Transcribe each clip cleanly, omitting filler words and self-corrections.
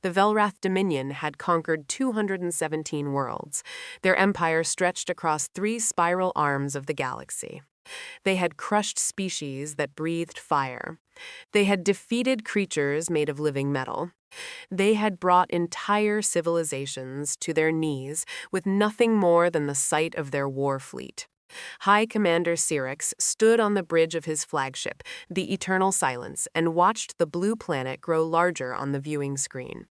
The Velrath Dominion had conquered 217 worlds. Their empire stretched across 3 spiral arms of the galaxy. They had crushed species that breathed fire. They had defeated creatures made of living metal. They had brought entire civilizations to their knees with nothing more than the sight of their war fleet. High Commander Syrax stood on the bridge of his flagship, the Eternal Silence, and watched the blue planet grow larger on the viewing screen.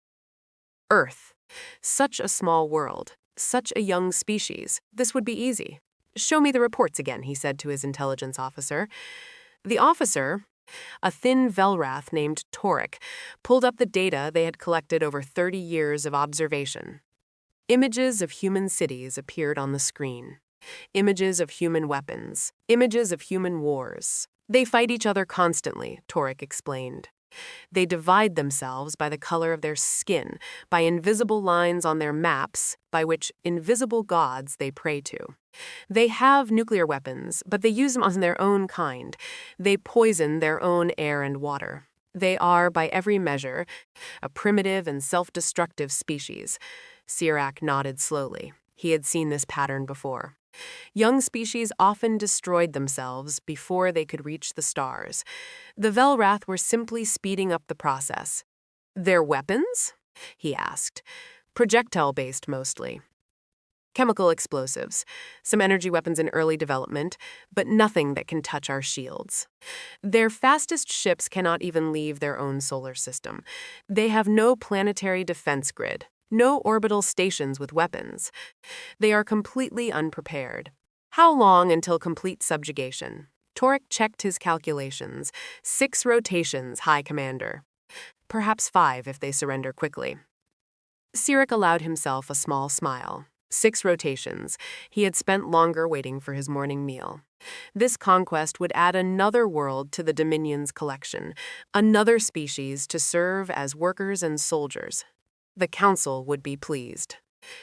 Earth. Such a small world. Such a young species. This would be easy. "Show me the reports again," he said to his intelligence officer. The officer, a thin Velrath named Toric, pulled up the data they had collected over 30 years of observation. Images of human cities appeared on the screen. Images of human weapons. Images of human wars. "They fight each other constantly," Toric explained. "They divide themselves by the color of their skin, by invisible lines on their maps, by which invisible gods they pray to. They have nuclear weapons, but they use them on their own kind. They poison their own air and water. They are, by every measure, a primitive and self-destructive species." Syrax nodded slowly. He had seen this pattern before. Young species often destroyed themselves before they could reach the stars. The Velrath were simply speeding up the process. "Their weapons?" he asked. "Projectile-based mostly. Chemical explosives, some energy weapons in early development, but nothing that can touch our shields. Their fastest ships cannot even leave their own solar system. They have no planetary defense grid. No orbital stations with weapons. They are completely unprepared. How long until complete subjugation?" Toric checked his calculations. 6 rotations, High Commander. "Perhaps 5 if they surrender quickly." Syrax allowed himself a small smile. 6 rotations. He had spent longer waiting for his morning meal. This conquest would add another world to the Dominion's collection, another species to serve as workers and soldiers. The Council would be pleased.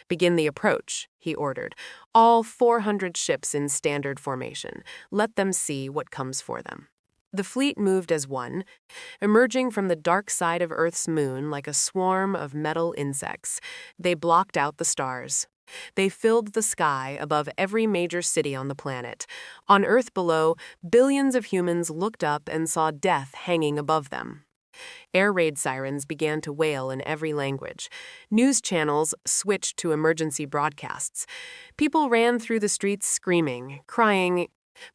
"Begin the approach," he ordered. "All 400 ships in standard formation. Let them see what comes for them." The fleet moved as one, emerging from the dark side of Earth's moon like a swarm of metal insects. They blocked out the stars. They filled the sky above every major city on the planet. On Earth below, billions of humans looked up and saw death hanging above them. Air raid sirens began to wail in every language. News channels switched to emergency broadcasts. People ran through the streets screaming, crying,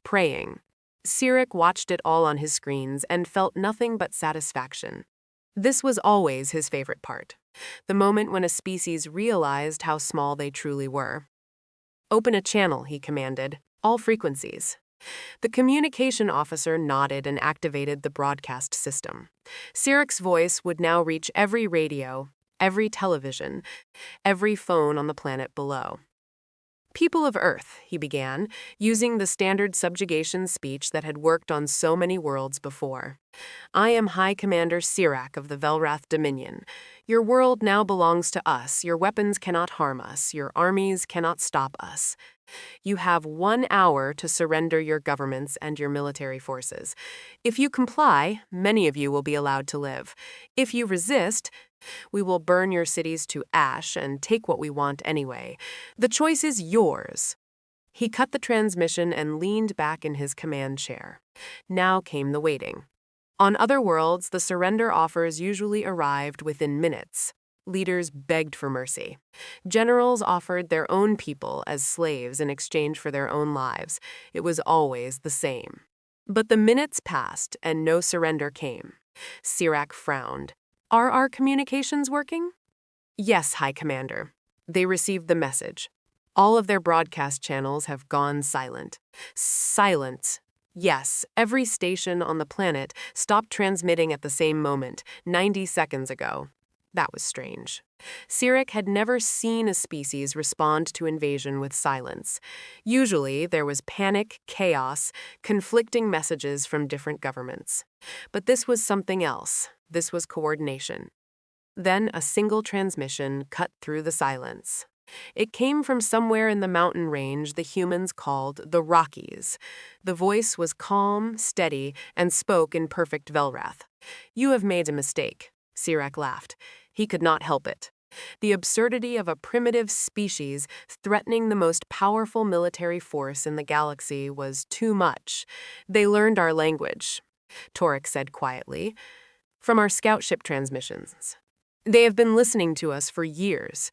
praying. Syrax watched it all on his screens and felt nothing but satisfaction. This was always his favorite part, the moment when a species realized how small they truly were. "Open a channel," he commanded. "All frequencies." The communication officer nodded and activated the broadcast system. Syrax's voice would now reach every radio, every television, every phone on the planet below. "People of Earth," he began, using the standard subjugation speech that had worked on so many worlds before. "I am High Commander Syrax of the Velrath Dominion. Your world now belongs to us. Your weapons cannot harm us. Your armies cannot stop us. You have 1 hour to surrender your governments and your military forces. If you comply, many of you will be allowed to live. If you resist, we will burn your cities to ash and take what we want anyway. The choice is yours." He cut the transmission and leaned back in his command chair. Now came the waiting. On other worlds, the surrender offers usually arrived within minutes. Leaders begged for mercy. Generals offered their own people as slaves in exchange for their own lives. It was always the same. But the minutes passed and no surrender came. Syrax frowned. "Are our communications working?" "Yes, High Commander." They received the message. All of their broadcast channels have gone silent. Silent. Yes, every station on the planet stopped transmitting at the same moment, 90 seconds ago. That was strange. Syrax had never seen a species respond to invasion with silence. Usually, there was panic, chaos, conflicting messages from different governments. But this was something else. This was coordination. Then a single transmission cut through the silence. It came from somewhere in the mountain range the humans called the Rockies. The voice was calm, steady, and spoke in perfect Velrath. "You have made a mistake," Syrax laughed. He could not help it. The absurdity of a primitive species threatening the most powerful military force in the galaxy was too much. They learned our language, Torek said quietly, from our scout ship transmissions. They have been listening to us for years.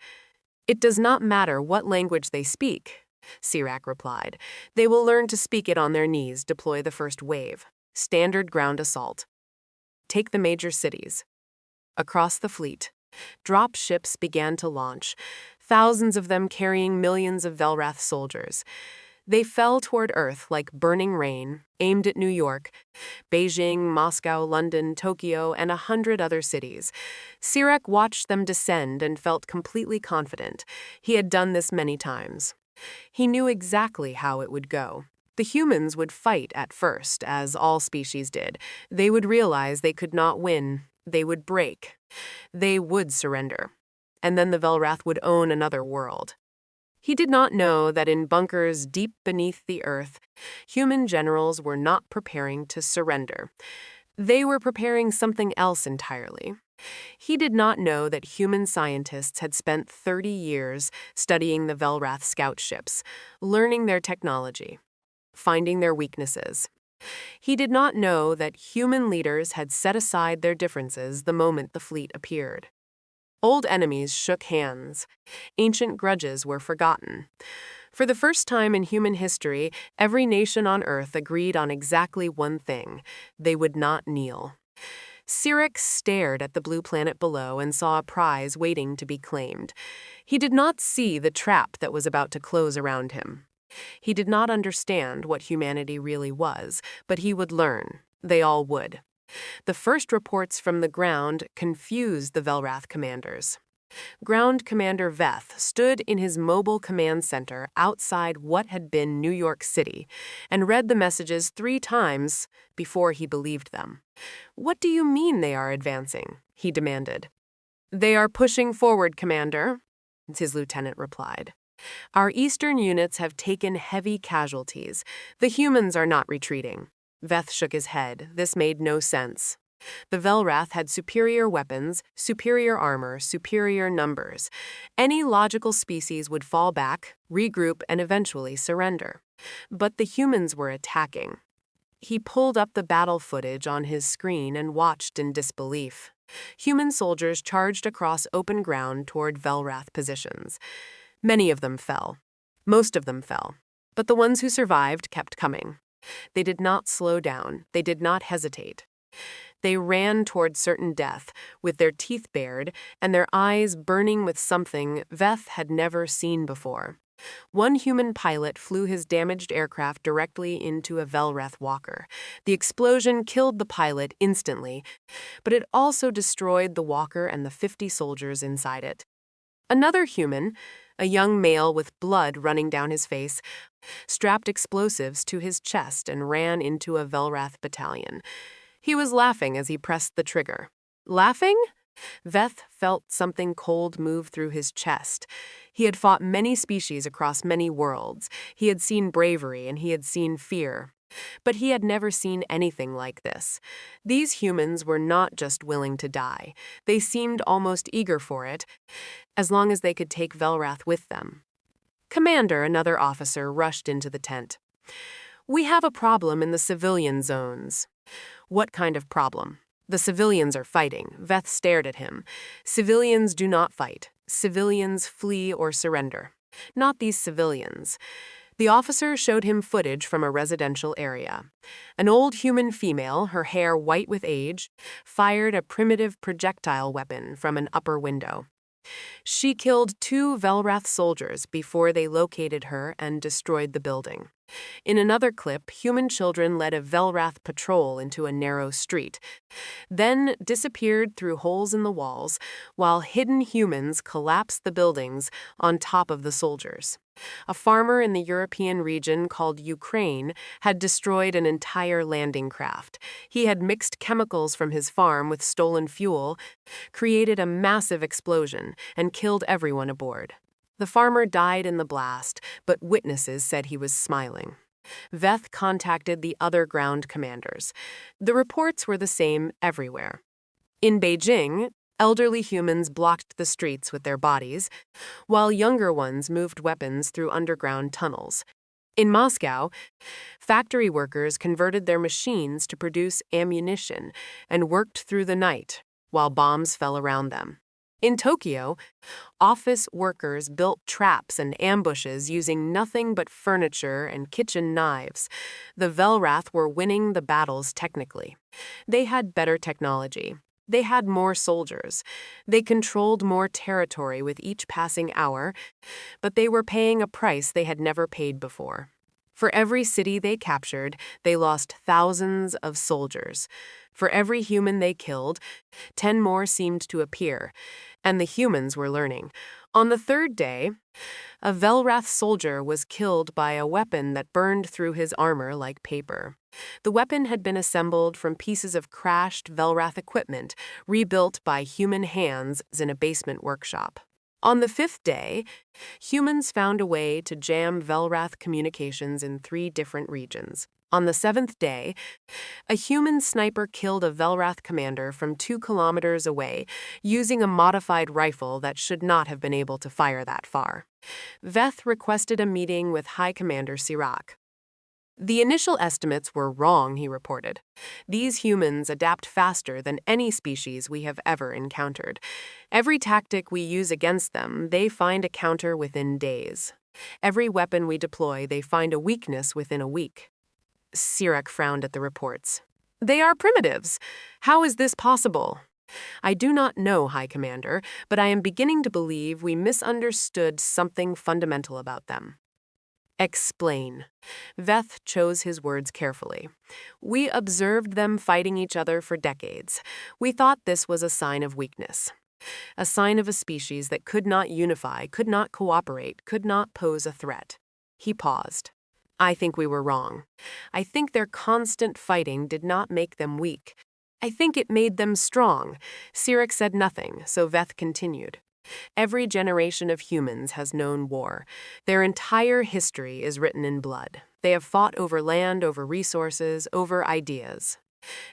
It does not matter what language they speak, Sirak replied. They will learn to speak it on their knees, deploy the first wave. Standard ground assault. Take the major cities. Across the fleet, drop ships began to launch, thousands of them carrying millions of Velrath soldiers. They fell toward Earth like burning rain, aimed at New York, Beijing, Moscow, London, Tokyo, and 100 other cities. Sirak watched them descend and felt completely confident. He had done this many times. He knew exactly how it would go. The humans would fight at first, as all species did. They would realize they could not win. They would break. They would surrender. And then the Velrath would own another world. He did not know that in bunkers deep beneath the earth, human generals were not preparing to surrender. They were preparing something else entirely. He did not know that human scientists had spent 30 years studying the Velrath scout ships, learning their technology, finding their weaknesses. He did not know that human leaders had set aside their differences the moment the fleet appeared. Old enemies shook hands. Ancient grudges were forgotten. For the first time in human history, every nation on Earth agreed on exactly one thing: they would not kneel. Sirak stared at the blue planet below and saw a prize waiting to be claimed. He did not see the trap that was about to close around him. He did not understand what humanity really was, but he would learn. They all would. The first reports from the ground confused the Velrath commanders. Ground Commander Veth stood in his mobile command center outside what had been New York City and read the messages 3 times before he believed them. "What do you mean they are advancing?" he demanded. "They are pushing forward, Commander," his lieutenant replied. "Our eastern units have taken heavy casualties. The humans are not retreating." Veth shook his head. This made no sense. The Velrath had superior weapons, superior armor, superior numbers. Any logical species would fall back, regroup, and eventually surrender. But the humans were attacking. He pulled up the battle footage on his screen and watched in disbelief. Human soldiers charged across open ground toward Velrath positions. Many of them fell. Most of them fell. But the ones who survived kept coming. They did not slow down. They did not hesitate. They ran toward certain death, with their teeth bared and their eyes burning with something Veth had never seen before. One human pilot flew his damaged aircraft directly into a Velrath walker. The explosion killed the pilot instantly, but it also destroyed the walker and the 50 soldiers inside it. Another human, a young male with blood running down his face, strapped explosives to his chest and ran into a Velrath battalion. He was laughing as he pressed the trigger. Laughing? Veth felt something cold move through his chest. He had fought many species across many worlds. He had seen bravery and he had seen fear. But he had never seen anything like this. These humans were not just willing to die. They seemed almost eager for it, as long as they could take Velrath with them. "Commander," another officer rushed into the tent. "We have a problem in the civilian zones." "What kind of problem?" "The civilians are fighting." Veth stared at him. "Civilians do not fight. Civilians flee or surrender. Not these civilians." The officer showed him footage from a residential area. An old human female, her hair white with age, fired a primitive projectile weapon from an upper window. She killed 2 Velrath soldiers before they located her and destroyed the building. In another clip, human children led a Velrath patrol into a narrow street, then disappeared through holes in the walls, while hidden humans collapsed the buildings on top of the soldiers. A farmer in the European region called Ukraine had destroyed an entire landing craft. He had mixed chemicals from his farm with stolen fuel, created a massive explosion, and killed everyone aboard. The farmer died in the blast, but witnesses said he was smiling. Veth contacted the other ground commanders. The reports were the same everywhere. In Beijing, Elderly humans blocked the streets with their bodies, while younger ones moved weapons through underground tunnels. In Moscow, factory workers converted their machines to produce ammunition and worked through the night while bombs fell around them. In Tokyo, office workers built traps and ambushes using nothing but furniture and kitchen knives. The Velrath were winning the battles technically. They had better technology. They had more soldiers. They controlled more territory with each passing hour, but they were paying a price they had never paid before. For every city they captured, they lost thousands of soldiers. For every human they killed, 10 more seemed to appear, and the humans were learning. On the third day, a Velrath soldier was killed by a weapon that burned through his armor like paper. The weapon had been assembled from pieces of crashed Velrath equipment, rebuilt by human hands in a basement workshop. On the fifth day, humans found a way to jam Velrath communications in 3 different regions. On the 7th day, a human sniper killed a Velrath commander from 2 kilometers away using a modified rifle that should not have been able to fire that far. Veth requested a meeting with High Commander Sirach. The initial estimates were wrong, he reported. These humans adapt faster than any species we have ever encountered. Every tactic we use against them, they find a counter within days. Every weapon we deploy, they find a weakness within a week. Sirach frowned at the reports. They are primitives. How is this possible? I do not know, High Commander, but I am beginning to believe we misunderstood something fundamental about them. Explain. Veth chose his words carefully. We observed them fighting each other for decades. We thought this was a sign of weakness. A sign of a species that could not unify, could not cooperate, could not pose a threat. He paused. I think we were wrong. I think their constant fighting did not make them weak. I think it made them strong. Sirach said nothing, so Veth continued. Every generation of humans has known war. Their entire history is written in blood. They have fought over land, over resources, over ideas.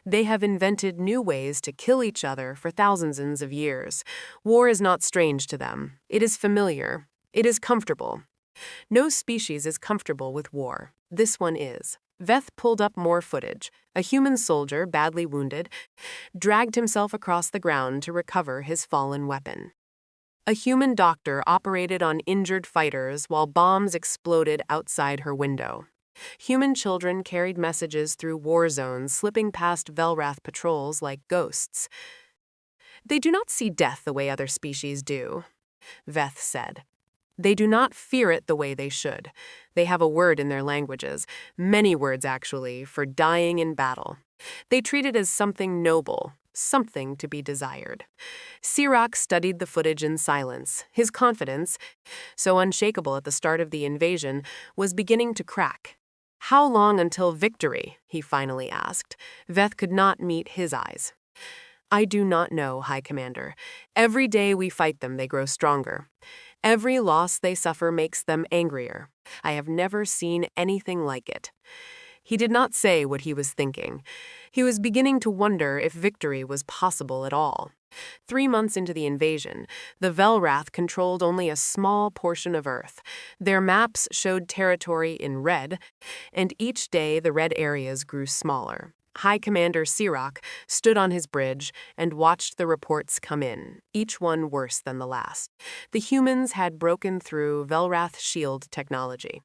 They have invented new ways to kill each other for thousands of years. War is not strange to them. It is familiar. It is comfortable. No species is comfortable with war. This one is. Veth pulled up more footage. A human soldier, badly wounded, dragged himself across the ground to recover his fallen weapon. A human doctor operated on injured fighters while bombs exploded outside her window. Human children carried messages through war zones, slipping past Velrath patrols like ghosts. They do not see death the way other species do, Veth said. They do not fear it the way they should. They have a word in their languages, many words actually, for dying in battle. They treat it as something noble, something to be desired. Sirach studied the footage in silence. His confidence, so unshakable at the start of the invasion, was beginning to crack. How long until victory? He finally asked. Veth could not meet his eyes. I do not know, High Commander. Every day we fight them, they grow stronger. Every loss they suffer makes them angrier. I have never seen anything like it. He did not say what he was thinking. He was beginning to wonder if victory was possible at all. 3 months into the invasion, the Velrath controlled only a small portion of Earth. Their maps showed territory in red, and each day the red areas grew smaller. High Commander Sirach stood on his bridge and watched the reports come in, each one worse than the last. The humans had broken through Velrath shield technology.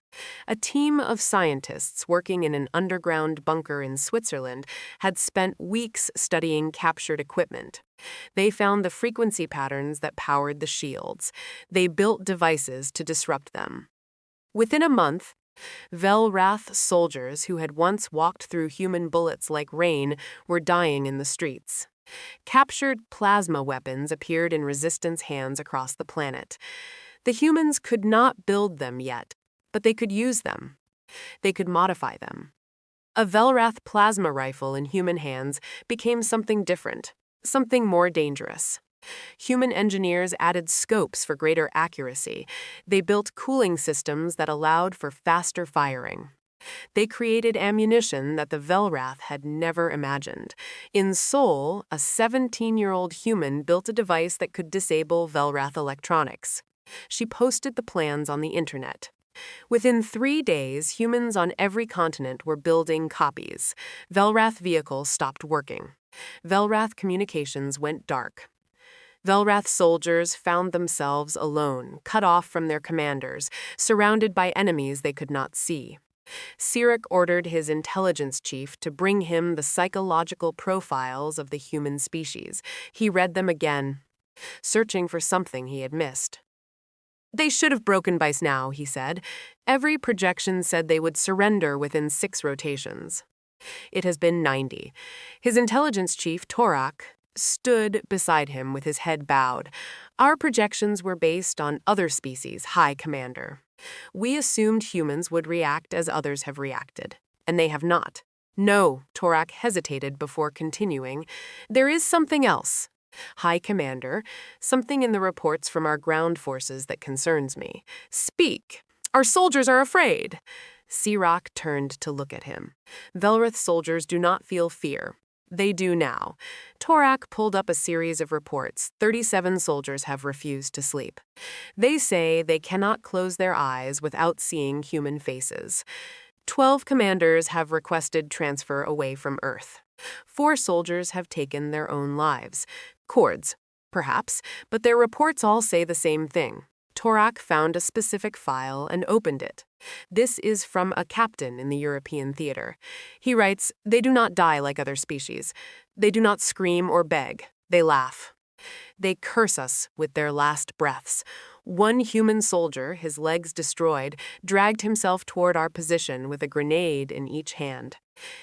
A team of scientists working in an underground bunker in Switzerland had spent weeks studying captured equipment. They found the frequency patterns that powered the shields. They built devices to disrupt them. Within a month, Velrath soldiers who had once walked through human bullets like rain were dying in the streets. Captured plasma weapons appeared in resistance hands across the planet. The humans could not build them yet, but they could use them. They could modify them. A Velrath plasma rifle in human hands became something different, something more dangerous. Human engineers added scopes for greater accuracy. They built cooling systems that allowed for faster firing. They created ammunition that the Velrath had never imagined. In Seoul, a 17-year-old human built a device that could disable Velrath electronics. She posted the plans on the internet. Within 3 days, humans on every continent were building copies. Velrath vehicles stopped working. Velrath communications went dark. Velrath soldiers found themselves alone, cut off from their commanders, surrounded by enemies they could not see. Cy'ral ordered his intelligence chief to bring him the psychological profiles of the human species. He read them again, searching for something he had missed. They should have broken by now, he said. Every projection said they would surrender within 6 rotations. It has been 90. His intelligence chief, Torak, stood beside him with his head bowed. Our projections were based on other species, High Commander. We assumed humans would react as others have reacted, and they have not. No, Torak hesitated before continuing. There is something else. High Commander, something in the reports from our ground forces that concerns me. Speak. Our soldiers are afraid. Cy'ral turned to look at him. Velrath soldiers do not feel fear. They do now. Torak pulled up a series of reports. 37 soldiers have refused to sleep. They say they cannot close their eyes without seeing human faces. 12 commanders have requested transfer away from Earth. 4 soldiers have taken their own lives. Cords, perhaps, but their reports all say the same thing. Torak found a specific file and opened it. This is from a captain in the European theater. He writes, "They do not die like other species. They do not scream or beg. They laugh. They curse us with their last breaths." One human soldier, his legs destroyed, dragged himself toward our position with a grenade in each hand.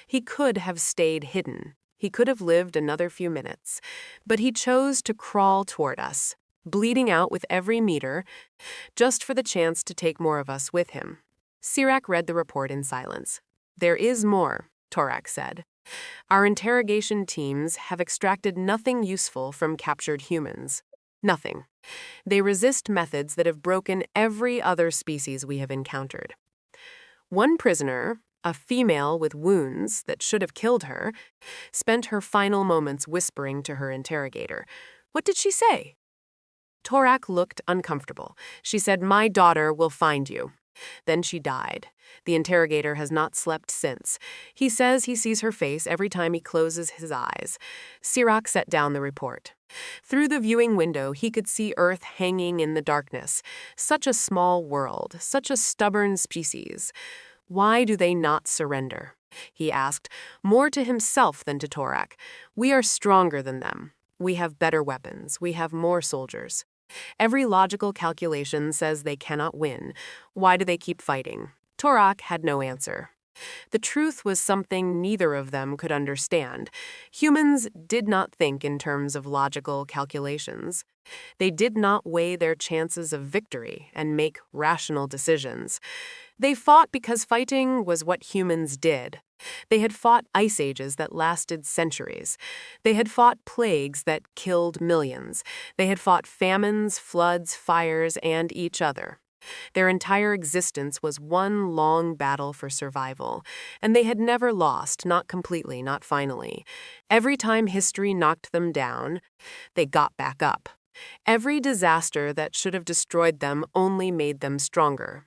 He could have stayed hidden. He could have lived another few minutes. But he chose to crawl toward us, bleeding out with every meter, just for the chance to take more of us with him. Cy'ral read the report in silence. "There is more," Torak said. "Our interrogation teams have extracted nothing useful from captured humans. Nothing. They resist methods that have broken every other species we have encountered. One prisoner, a female with wounds that should have killed her, spent her final moments whispering to her interrogator. What did she say?" Torak looked uncomfortable. She said, "My daughter will find you." Then she died. The interrogator has not slept since. He says he sees her face every time he closes his eyes. Cy'ral set down the report. Through the viewing window, he could see Earth hanging in the darkness. Such a small world, such a stubborn species. Why do they not surrender? He asked, more to himself than to Torak. We are stronger than them. We have better weapons. We have more soldiers. Every logical calculation says they cannot win. Why do they keep fighting? Torak had no answer. The truth was something neither of them could understand. Humans did not think in terms of logical calculations. They did not weigh their chances of victory and make rational decisions. They fought because fighting was what humans did. They had fought ice ages that lasted centuries. They had fought plagues that killed millions. They had fought famines, floods, fires, and each other. Their entire existence was one long battle for survival, and they had never lost, not completely, not finally. Every time history knocked them down, they got back up. Every disaster that should have destroyed them only made them stronger.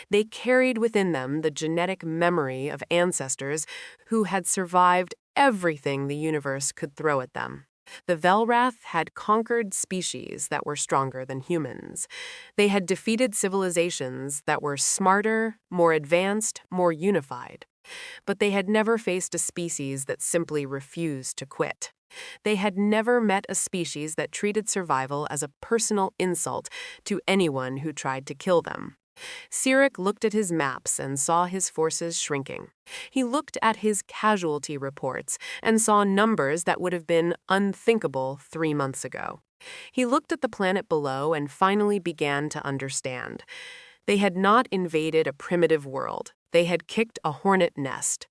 They carried within them the genetic memory of ancestors who had survived everything the universe could throw at them. The Velrath had conquered species that were stronger than humans. They had defeated civilizations that were smarter, more advanced, more unified. But they had never faced a species that simply refused to quit. They had never met a species that treated survival as a personal insult to anyone who tried to kill them. Cy'ral looked at his maps and saw his forces shrinking. He looked at his casualty reports and saw numbers that would have been unthinkable 3 months ago. He looked at the planet below and finally began to understand. They had not invaded a primitive world. They had kicked a hornet nest.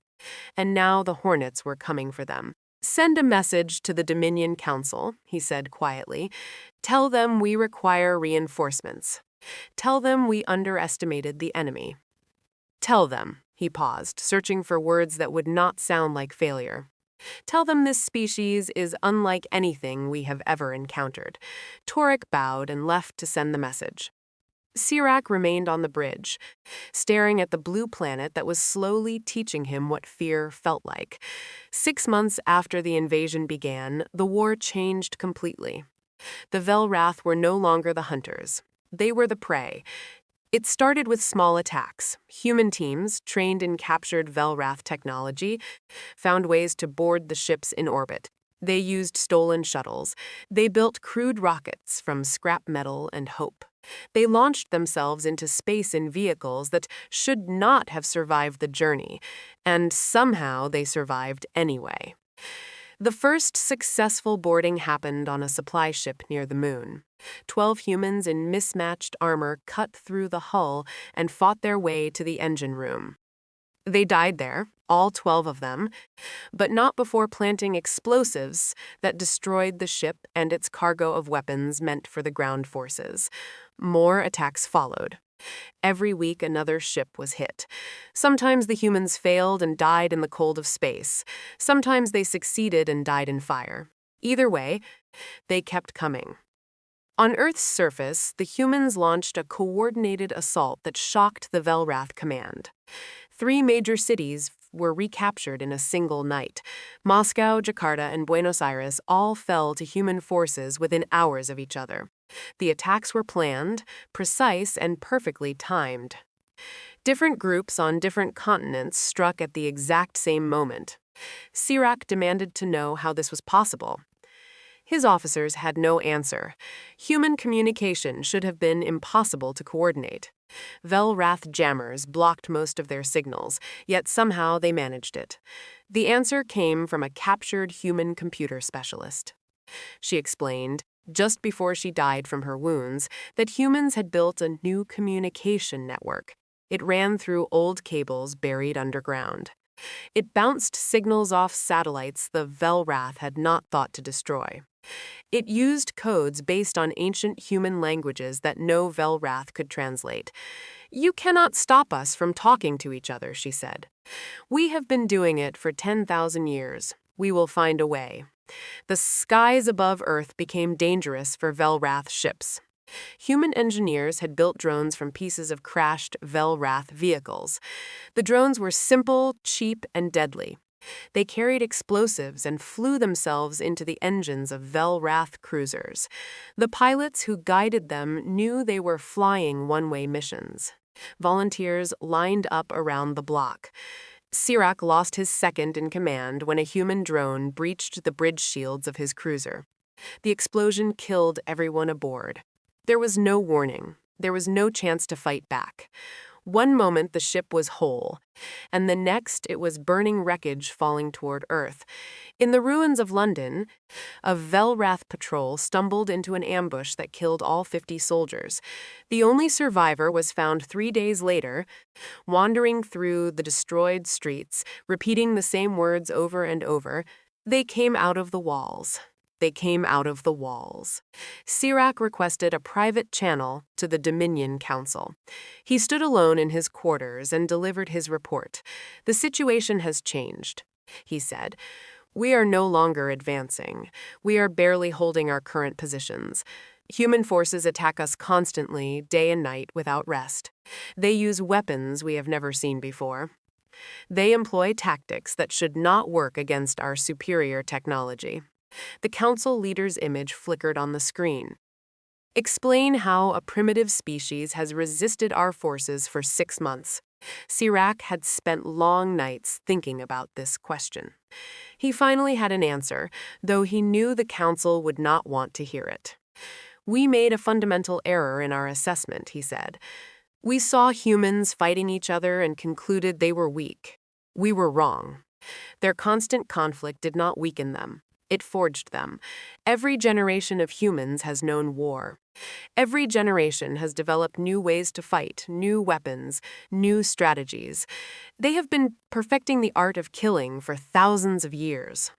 And now the hornets were coming for them. "Send a message to the Dominion Council," he said quietly. "Tell them we require reinforcements. Tell them we underestimated the enemy. Tell them," He paused, searching for words that would not sound like failure. Tell them this species is unlike anything we have ever encountered. Torek bowed and left to send the message. Cy'rac remained on the bridge, staring at the blue planet that was slowly teaching him what fear felt like. 6 months after the invasion began, the war changed completely. The Velrath were no longer the hunters. They were the prey. It started with small attacks. Human teams, trained in captured Velrath technology, found ways to board the ships in orbit. They used stolen shuttles. They built crude rockets from scrap metal and hope. They launched themselves into space in vehicles that should not have survived the journey, and somehow they survived anyway. The first successful boarding happened on a supply ship near the moon. 12 humans in mismatched armor cut through the hull and fought their way to the engine room. They died there, all 12 of them, but not before planting explosives that destroyed the ship and its cargo of weapons meant for the ground forces. More attacks followed. Every week another ship was hit. Sometimes the humans failed and died in the cold of space. Sometimes they succeeded and died in fire. Either way, they kept coming. On Earth's surface, the humans launched a coordinated assault that shocked the Velrath command. 3 major cities were recaptured in a single night. Moscow, Jakarta, and Buenos Aires all fell to human forces within hours of each other. The attacks were planned, precise, and perfectly timed. Different groups on different continents struck at the exact same moment. Cy'rac demanded to know how this was possible. His officers had no answer. Human communication should have been impossible to coordinate. Velrath jammers blocked most of their signals, yet somehow they managed it. The answer came from a captured human computer specialist. She explained, just before she died from her wounds, that humans had built a new communication network. It ran through old cables buried underground. It bounced signals off satellites the Velrath had not thought to destroy. It used codes based on ancient human languages that no Velrath could translate. "You cannot stop us from talking to each other," she said. "We have been doing it for 10,000 years. We will find a way." The skies above Earth became dangerous for Velrath ships. Human engineers had built drones from pieces of crashed Velrath vehicles. The drones were simple, cheap, and deadly. They carried explosives and flew themselves into the engines of Velrath cruisers. The pilots who guided them knew they were flying one-way missions. Volunteers lined up around the block. Cy'rac lost his second in command when a human drone breached the bridge shields of his cruiser. The explosion killed everyone aboard. There was no warning. There was no chance to fight back. One moment the ship was whole, and the next it was burning wreckage falling toward Earth. In the ruins of London, a Velrath patrol stumbled into an ambush that killed all 50 soldiers. The only survivor was found 3 days later, wandering through the destroyed streets, repeating the same words over and over. "They came out of the walls. They came out of the walls." Cy'rac requested a private channel to the Dominion Council. He stood alone in his quarters and delivered his report. "The situation has changed," he said. "We are no longer advancing. We are barely holding our current positions. Human forces attack us constantly, day and night, without rest. They use weapons we have never seen before. They employ tactics that should not work against our superior technology." The council leader's image flickered on the screen. "Explain how a primitive species has resisted our forces for 6 months." Cy'rac had spent long nights thinking about this question. He finally had an answer, though he knew the council would not want to hear it. "We made a fundamental error in our assessment," he said. "We saw humans fighting each other and concluded they were weak. We were wrong. Their constant conflict did not weaken them. It forged them. Every generation of humans has known war. Every generation has developed new ways to fight, new weapons, new strategies. They have been perfecting the art of killing for thousands of years."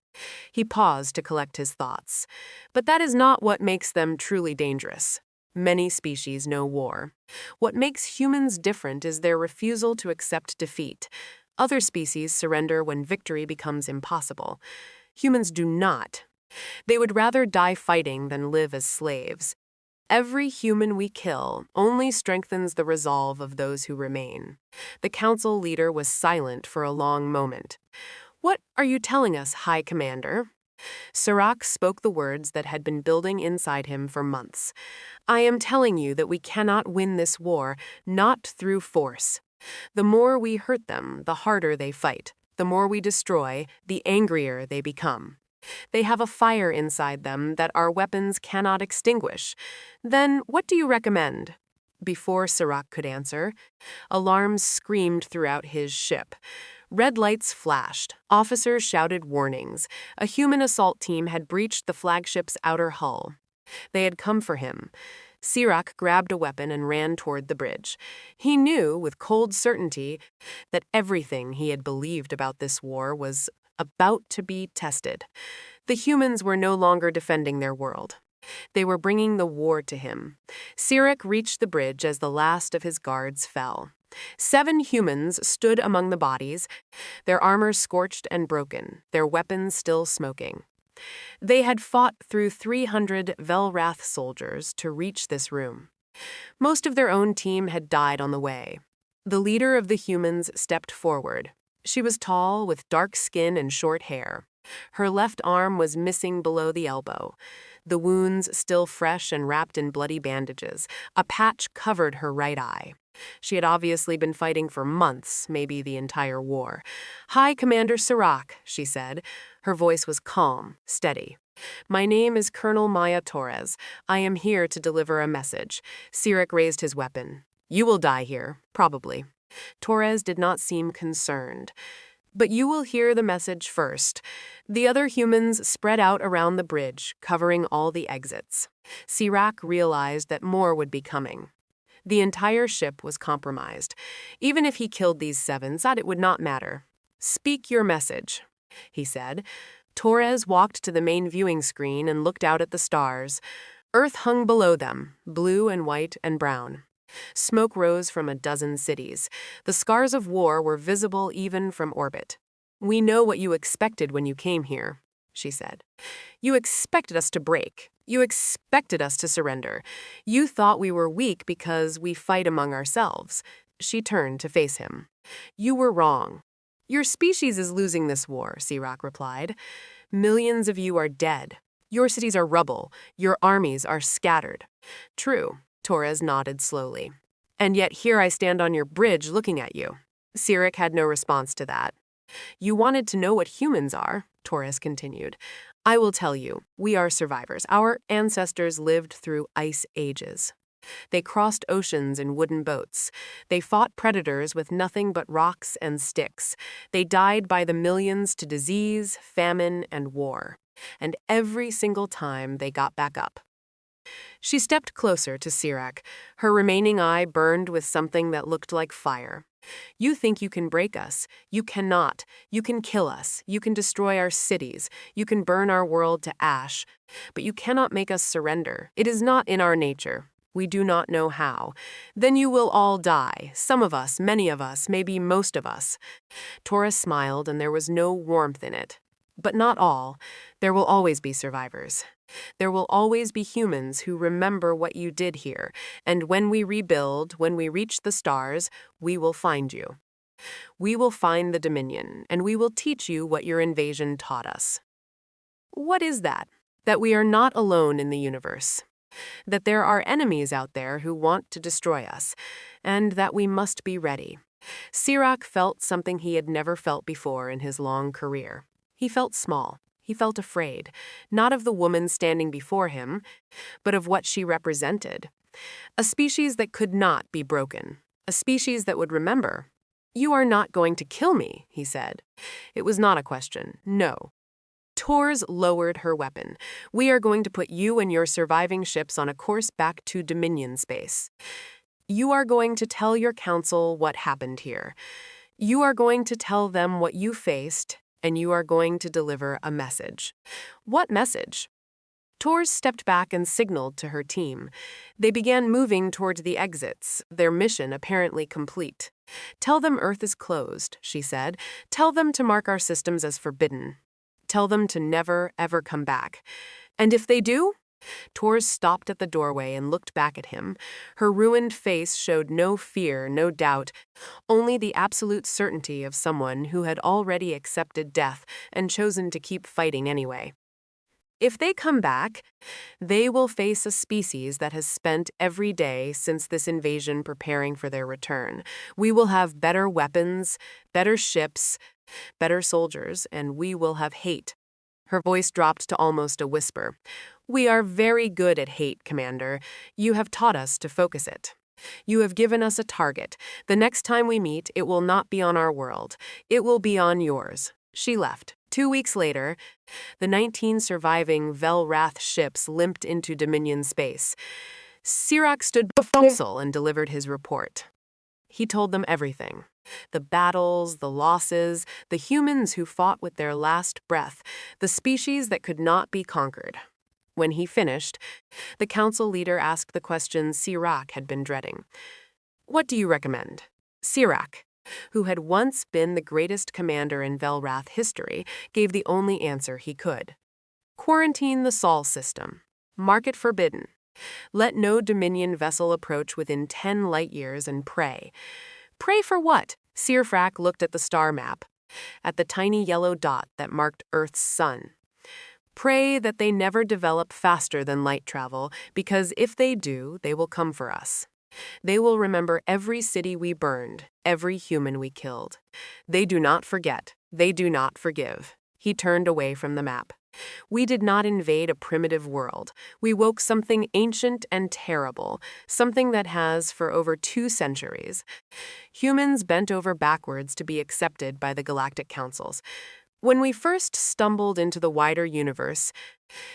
He paused to collect his thoughts. "But that is not what makes them truly dangerous. Many species know war. What makes humans different is their refusal to accept defeat. Other species surrender when victory becomes impossible. Humans do not. They would rather die fighting than live as slaves. Every human we kill only strengthens the resolve of those who remain. The council leader was silent for a long moment. "What are you telling us, High Commander?" Sirach spoke the words that had been building inside him for months. "I am telling you that we cannot win this war, not through force. The more we hurt them, the harder they fight. The more we destroy, the angrier they become. They have a fire inside them that our weapons cannot extinguish. Then what do you recommend?" Before Sirach could answer, alarms screamed throughout his ship. Red lights flashed. Officers shouted warnings. A human assault team had breached the flagship's outer hull. They had come for him. Sirach grabbed a weapon and ran toward the bridge. He knew, with cold certainty, that everything he had believed about this war was about to be tested. The humans were no longer defending their world. They were bringing the war to him. Sirach reached the bridge as the last of his guards fell. 7 humans stood among the bodies, their armor scorched and broken, their weapons still smoking. They had fought through 300 Velrath soldiers to reach this room. Most of their own team had died on the way. The leader of the humans stepped forward. She was tall, with dark skin and short hair. Her left arm was missing below the elbow. The wounds still fresh and wrapped in bloody bandages. A patch covered her right eye. She had obviously been fighting for months, maybe the entire war. "Hi, Commander Sirach," she said. Her voice was calm, steady. "My name is Colonel Maya Torres. I am here to deliver a message." Sirach raised his weapon. "You will die here, probably." Torres did not seem concerned. "But you will hear the message first." The other humans spread out around the bridge, covering all the exits. Sirach realized that more would be coming. The entire ship was compromised. Even if he killed these 7, it would not matter. "Speak your message," he said. Torres walked to the main viewing screen and looked out at the stars. Earth hung below them, blue and white and brown. Smoke rose from a dozen cities. The scars of war were visible even from orbit. "We know what you expected when you came here," she said. "You expected us to break. You expected us to surrender. You thought we were weak because we fight among ourselves." She turned to face him. "You were wrong. Your species is losing this war," Sirach replied. "Millions of you are dead. Your cities are rubble. Your armies are scattered." "True," Torres nodded slowly. "And yet here I stand on your bridge looking at you." Sirach had no response to that. "You wanted to know what humans are," Torres continued. "I will tell you, we are survivors. Our ancestors lived through ice ages. They crossed oceans in wooden boats. They fought predators with nothing but rocks and sticks. They died by the millions to disease, famine, and war. And every single time they got back up." She stepped closer to Sirach. Her remaining eye burned with something that looked like fire. "You think you can break us. You cannot. You can kill us. You can destroy our cities. You can burn our world to ash. But you cannot make us surrender. It is not in our nature. We do not know how. Then you will all die. Some of us, many of us, maybe most of us." Torres smiled, and there was no warmth in it. "But not all. There will always be survivors. There will always be humans who remember what you did here, and when we rebuild, when we reach the stars, we will find you. We will find the Dominion, and we will teach you what your invasion taught us." What is that? That we are not alone in the universe. That there are enemies out there who want to destroy us, and that we must be ready. Sirach felt something he had never felt before in his long career. He felt small. He felt afraid, not of the woman standing before him, but of what she represented. A species that could not be broken. A species that would remember. "You are not going to kill me," he said. It was not a question. No. Torres lowered her weapon. "We are going to put you and your surviving ships on a course back to Dominion space. You are going to tell your council what happened here. You are going to tell them what you faced, and you are going to deliver a message." "What message?" Tors stepped back and signaled to her team. They began moving towards the exits, their mission apparently complete. "Tell them Earth is closed," she said. "Tell them to mark our systems as forbidden. Tell them to never, ever come back. And if they do?" Tors stopped at the doorway and looked back at him. Her ruined face showed no fear, no doubt, only the absolute certainty of someone who had already accepted death and chosen to keep fighting anyway. "If they come back, they will face a species that has spent every day since this invasion preparing for their return. We will have better weapons, better ships, better soldiers, and we will have hate." Her voice dropped to almost a whisper. "We are very good at hate, Commander. You have taught us to focus it. You have given us a target. The next time we meet, it will not be on our world. It will be on yours." She left. 2 weeks later, the 19 surviving Velrath ships limped into Dominion space. Sirach stood before Council and delivered his report. He told them everything. The battles, the losses, the humans who fought with their last breath, the species that could not be conquered. When he finished, the council leader asked the question Sirach had been dreading. "What do you recommend?" Sirach, who had once been the greatest commander in Velrath history, gave the only answer he could. "Quarantine the Sol system. Mark it forbidden. Let no Dominion vessel approach within 10 light years and pray." "Pray for what?" Sirfrak looked at the star map, at the tiny yellow dot that marked Earth's sun. "Pray that they never develop faster than light travel, because if they do, they will come for us. They will remember every city we burned, every human we killed. They do not forget. They do not forgive." He turned away from the map. "We did not invade a primitive world. We woke something ancient and terrible, something that has, for over 2 centuries, humans bent over backwards to be accepted by the Galactic Councils. When we first stumbled into the wider universe,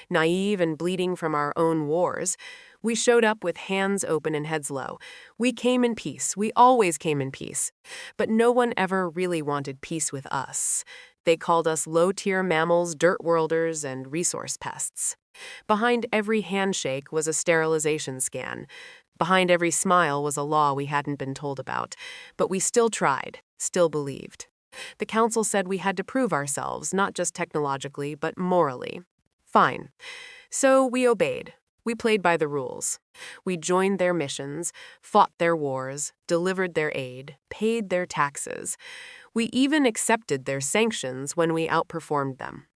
naive and bleeding from our own wars, we showed up with hands open and heads low. We came in peace. We always came in peace. But no one ever really wanted peace with us. They called us low-tier mammals, dirt worlders, and resource pests. Behind every handshake was a sterilization scan. Behind every smile was a law we hadn't been told about. But we still tried, still believed. The council said we had to prove ourselves, not just technologically, but morally. Fine. So we obeyed. We played by the rules. We joined their missions, fought their wars, delivered their aid, paid their taxes. We even accepted their sanctions when we outperformed them.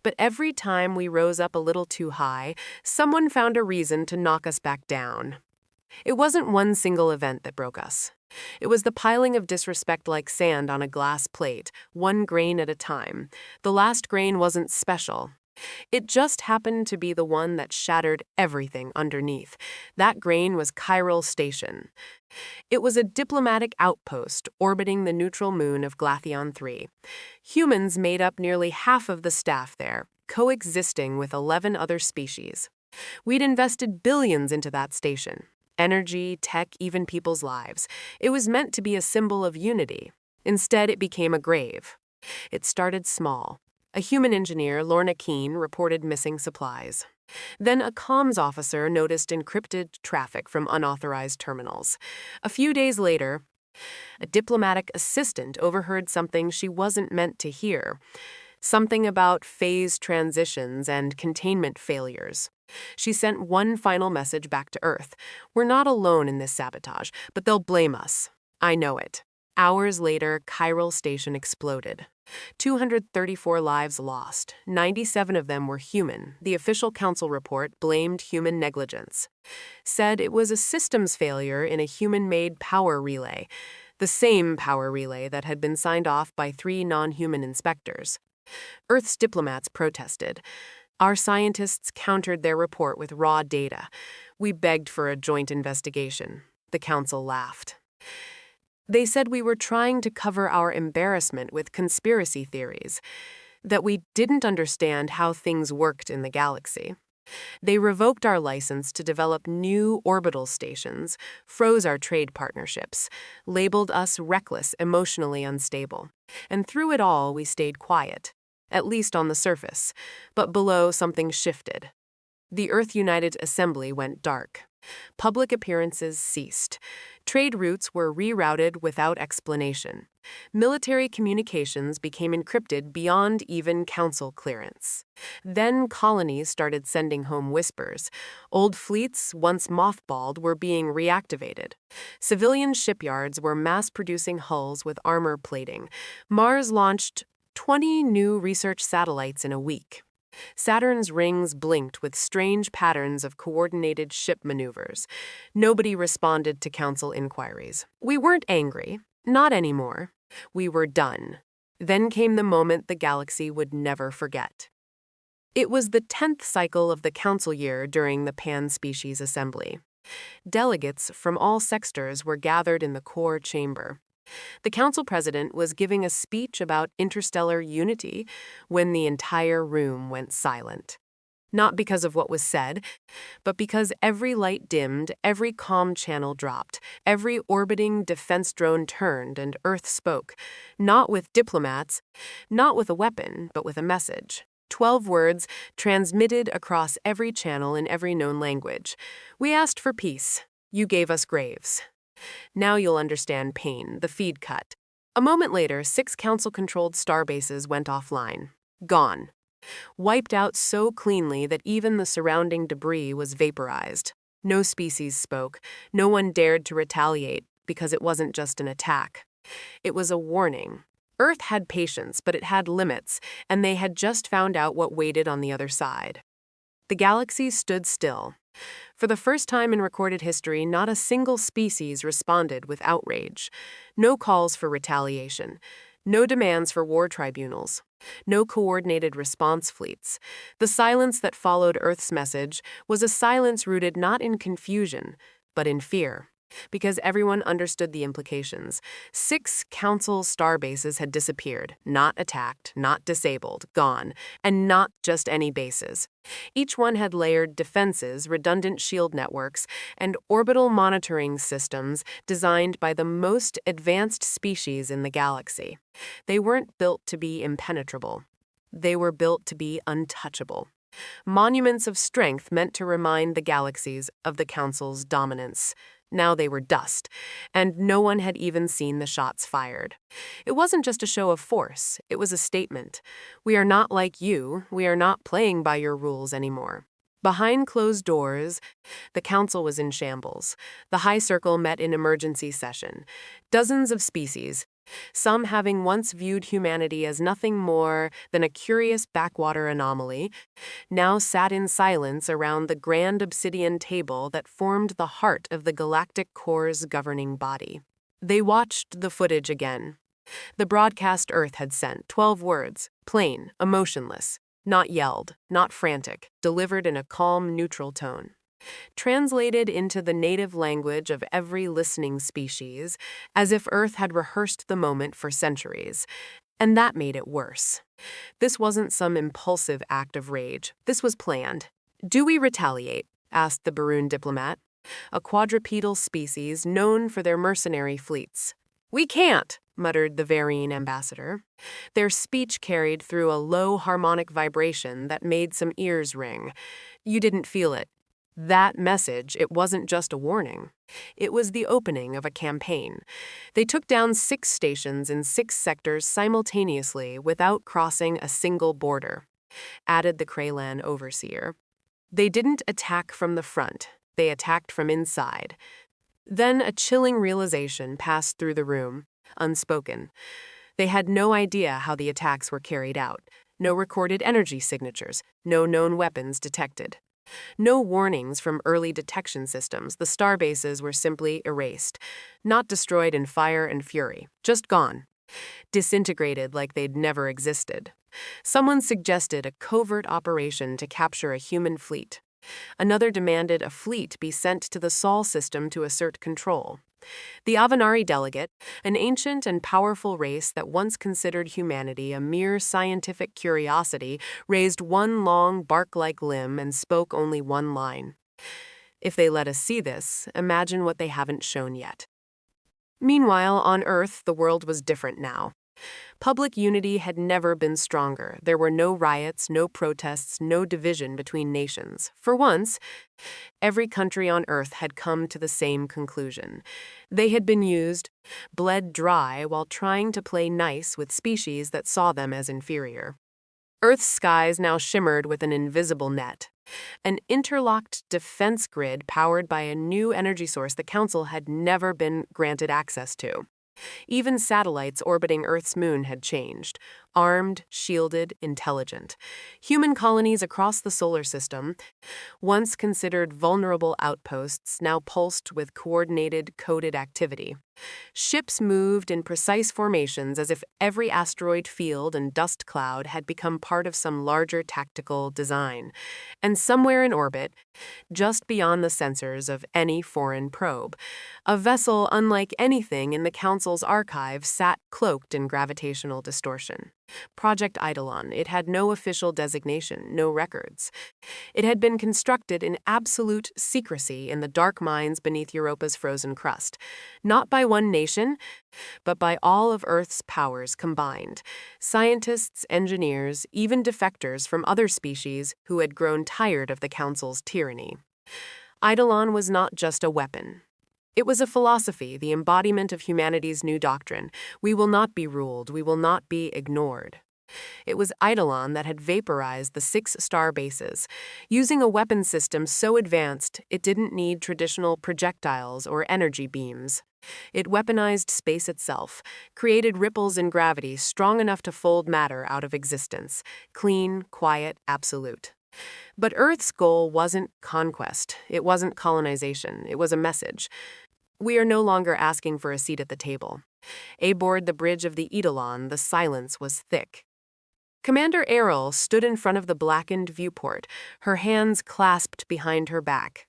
But every time we rose up a little too high, someone found a reason to knock us back down. It wasn't one single event that broke us. It was the piling of disrespect like sand on a glass plate, 1 grain at a time. The last grain wasn't special. It just happened to be the one that shattered everything underneath. That grain was Ky'ral Station. It was a diplomatic outpost orbiting the neutral moon of Glathion 3. Humans made up nearly half of the staff there, coexisting with 11 other species. We'd invested billions into that station. Energy, tech, even people's lives. It was meant to be a symbol of unity. Instead, it became a grave. It started small. A human engineer, Lorna Keene, reported missing supplies. Then a comms officer noticed encrypted traffic from unauthorized terminals. A few days later, a diplomatic assistant overheard something she wasn't meant to hear. Something about phase transitions and containment failures. She sent one final message back to Earth. "We're not alone in this sabotage, but they'll blame us. I know it." Hours later, Ky'ral Station exploded. 234 lives lost. 97 of them were human. The official council report blamed human negligence. Said it was a systems failure in a human-made power relay, the same power relay that had been signed off by 3 non-human inspectors. Earth's diplomats protested. Our scientists countered their report with raw data. We begged for a joint investigation. The council laughed. They said we were trying to cover our embarrassment with conspiracy theories, that we didn't understand how things worked in the galaxy. They revoked our license to develop new orbital stations, froze our trade partnerships, labeled us reckless, emotionally unstable. And through it all, we stayed quiet, at least on the surface. But below, something shifted. The Earth United Assembly went dark. Public appearances ceased. Trade routes were rerouted without explanation. Military communications became encrypted beyond even council clearance. Then colonies started sending home whispers. Old fleets, once mothballed, were being reactivated. Civilian shipyards were mass-producing hulls with armor plating. Mars launched 20 new research satellites in a week. Saturn's rings blinked with strange patterns of coordinated ship maneuvers. Nobody responded to council inquiries. We weren't angry. Not anymore. We were done. Then came the moment the galaxy would never forget. It was the 10th cycle of the council year during the Pan-Species Assembly. Delegates from all sectors were gathered in the core chamber. The council president was giving a speech about interstellar unity when the entire room went silent. Not because of what was said, but because every light dimmed, every comm channel dropped, every orbiting defense drone turned, and Earth spoke. Not with diplomats, not with a weapon, but with a message. 12 words transmitted across every channel in every known language. We asked for peace. You gave us graves. Now you'll understand pain, the feed cut. A moment later, 6 council-controlled starbases went offline. Gone. Wiped out so cleanly that even the surrounding debris was vaporized. No species spoke. No one dared to retaliate because it wasn't just an attack. It was a warning. Earth had patience, but it had limits, and they had just found out what waited on the other side. The galaxy stood still. For the first time in recorded history, not a single species responded with outrage. No calls for retaliation. No demands for war tribunals. No coordinated response fleets. The silence that followed Earth's message was a silence rooted not in confusion, but in fear. Because everyone understood the implications. 6 council starbases had disappeared, not attacked, not disabled, gone, and not just any bases. Each one had layered defenses, redundant shield networks, and orbital monitoring systems designed by the most advanced species in the galaxy. They weren't built to be impenetrable. They were built to be untouchable. Monuments of strength meant to remind the galaxies of the Council's dominance. Now they were dust, and no one had even seen the shots fired. It wasn't just a show of force, it was a statement. We are not like you, we are not playing by your rules anymore. Behind closed doors, the council was in shambles. The High Circle met in emergency session. Dozens of species, some having once viewed humanity as nothing more than a curious backwater anomaly, now sat in silence around the grand obsidian table that formed the heart of the Galactic Core's governing body. They watched the footage again. The broadcast Earth had sent, 12 words, plain, emotionless, not yelled, not frantic, delivered in a calm, neutral tone. Translated into the native language of every listening species, as if Earth had rehearsed the moment for centuries. And that made it worse. This wasn't some impulsive act of rage. This was planned. "Do we retaliate?" asked the Baroon diplomat, a quadrupedal species known for their mercenary fleets. "We can't," muttered the Varine ambassador. Their speech carried through a low harmonic vibration that made some ears ring. You didn't feel it. That message, it wasn't just a warning. It was the opening of a campaign. They took down 6 stations in 6 sectors simultaneously without crossing a single border, added the Kraylan overseer. They didn't attack from the front, they attacked from inside. Then a chilling realization passed through the room, unspoken. They had no idea how the attacks were carried out. No recorded energy signatures, no known weapons detected. No warnings from early detection systems. The starbases were simply erased. Not destroyed in fire and fury, just gone. Disintegrated like they'd never existed. Someone suggested a covert operation to capture a human fleet. Another demanded a fleet be sent to the Sol system to assert control. The Avenari delegate, an ancient and powerful race that once considered humanity a mere scientific curiosity, raised one long bark-like limb and spoke only one line. If they let us see this, imagine what they haven't shown yet. Meanwhile, on Earth, the world was different now. Public unity had never been stronger. There were no riots, no protests, no division between nations. For once, every country on Earth had come to the same conclusion. They had been used, bled dry while trying to play nice with species that saw them as inferior. Earth's skies now shimmered with an invisible net, an interlocked defense grid powered by a new energy source the Council had never been granted access to. Even satellites orbiting Earth's moon had changed, armed, shielded, intelligent. Human colonies across the solar system, once considered vulnerable outposts, now pulsed with coordinated, coded activity. Ships moved in precise formations as if every asteroid field and dust cloud had become part of some larger tactical design. And somewhere in orbit, just beyond the sensors of any foreign probe, a vessel unlike anything in the Council's archive sat cloaked in gravitational distortion. Project Eidolon. It had no official designation, no records. It had been constructed in absolute secrecy in the dark mines beneath Europa's frozen crust, not by one nation, but by all of Earth's powers combined. Scientists, engineers, even defectors from other species who had grown tired of the Council's tyranny. Eidolon was not just a weapon. It was a philosophy, the embodiment of humanity's new doctrine. We will not be ruled, we will not be ignored. It was Eidolon that had vaporized the 6 Starbases, using a weapon system so advanced it didn't need traditional projectiles or energy beams. It weaponized space itself, created ripples in gravity strong enough to fold matter out of existence, clean, quiet, absolute. But Earth's goal wasn't conquest, it wasn't colonization, it was a message. We are no longer asking for a seat at the table. Aboard the bridge of the Eidolon, the silence was thick. Commander Ky'ral stood in front of the blackened viewport, her hands clasped behind her back.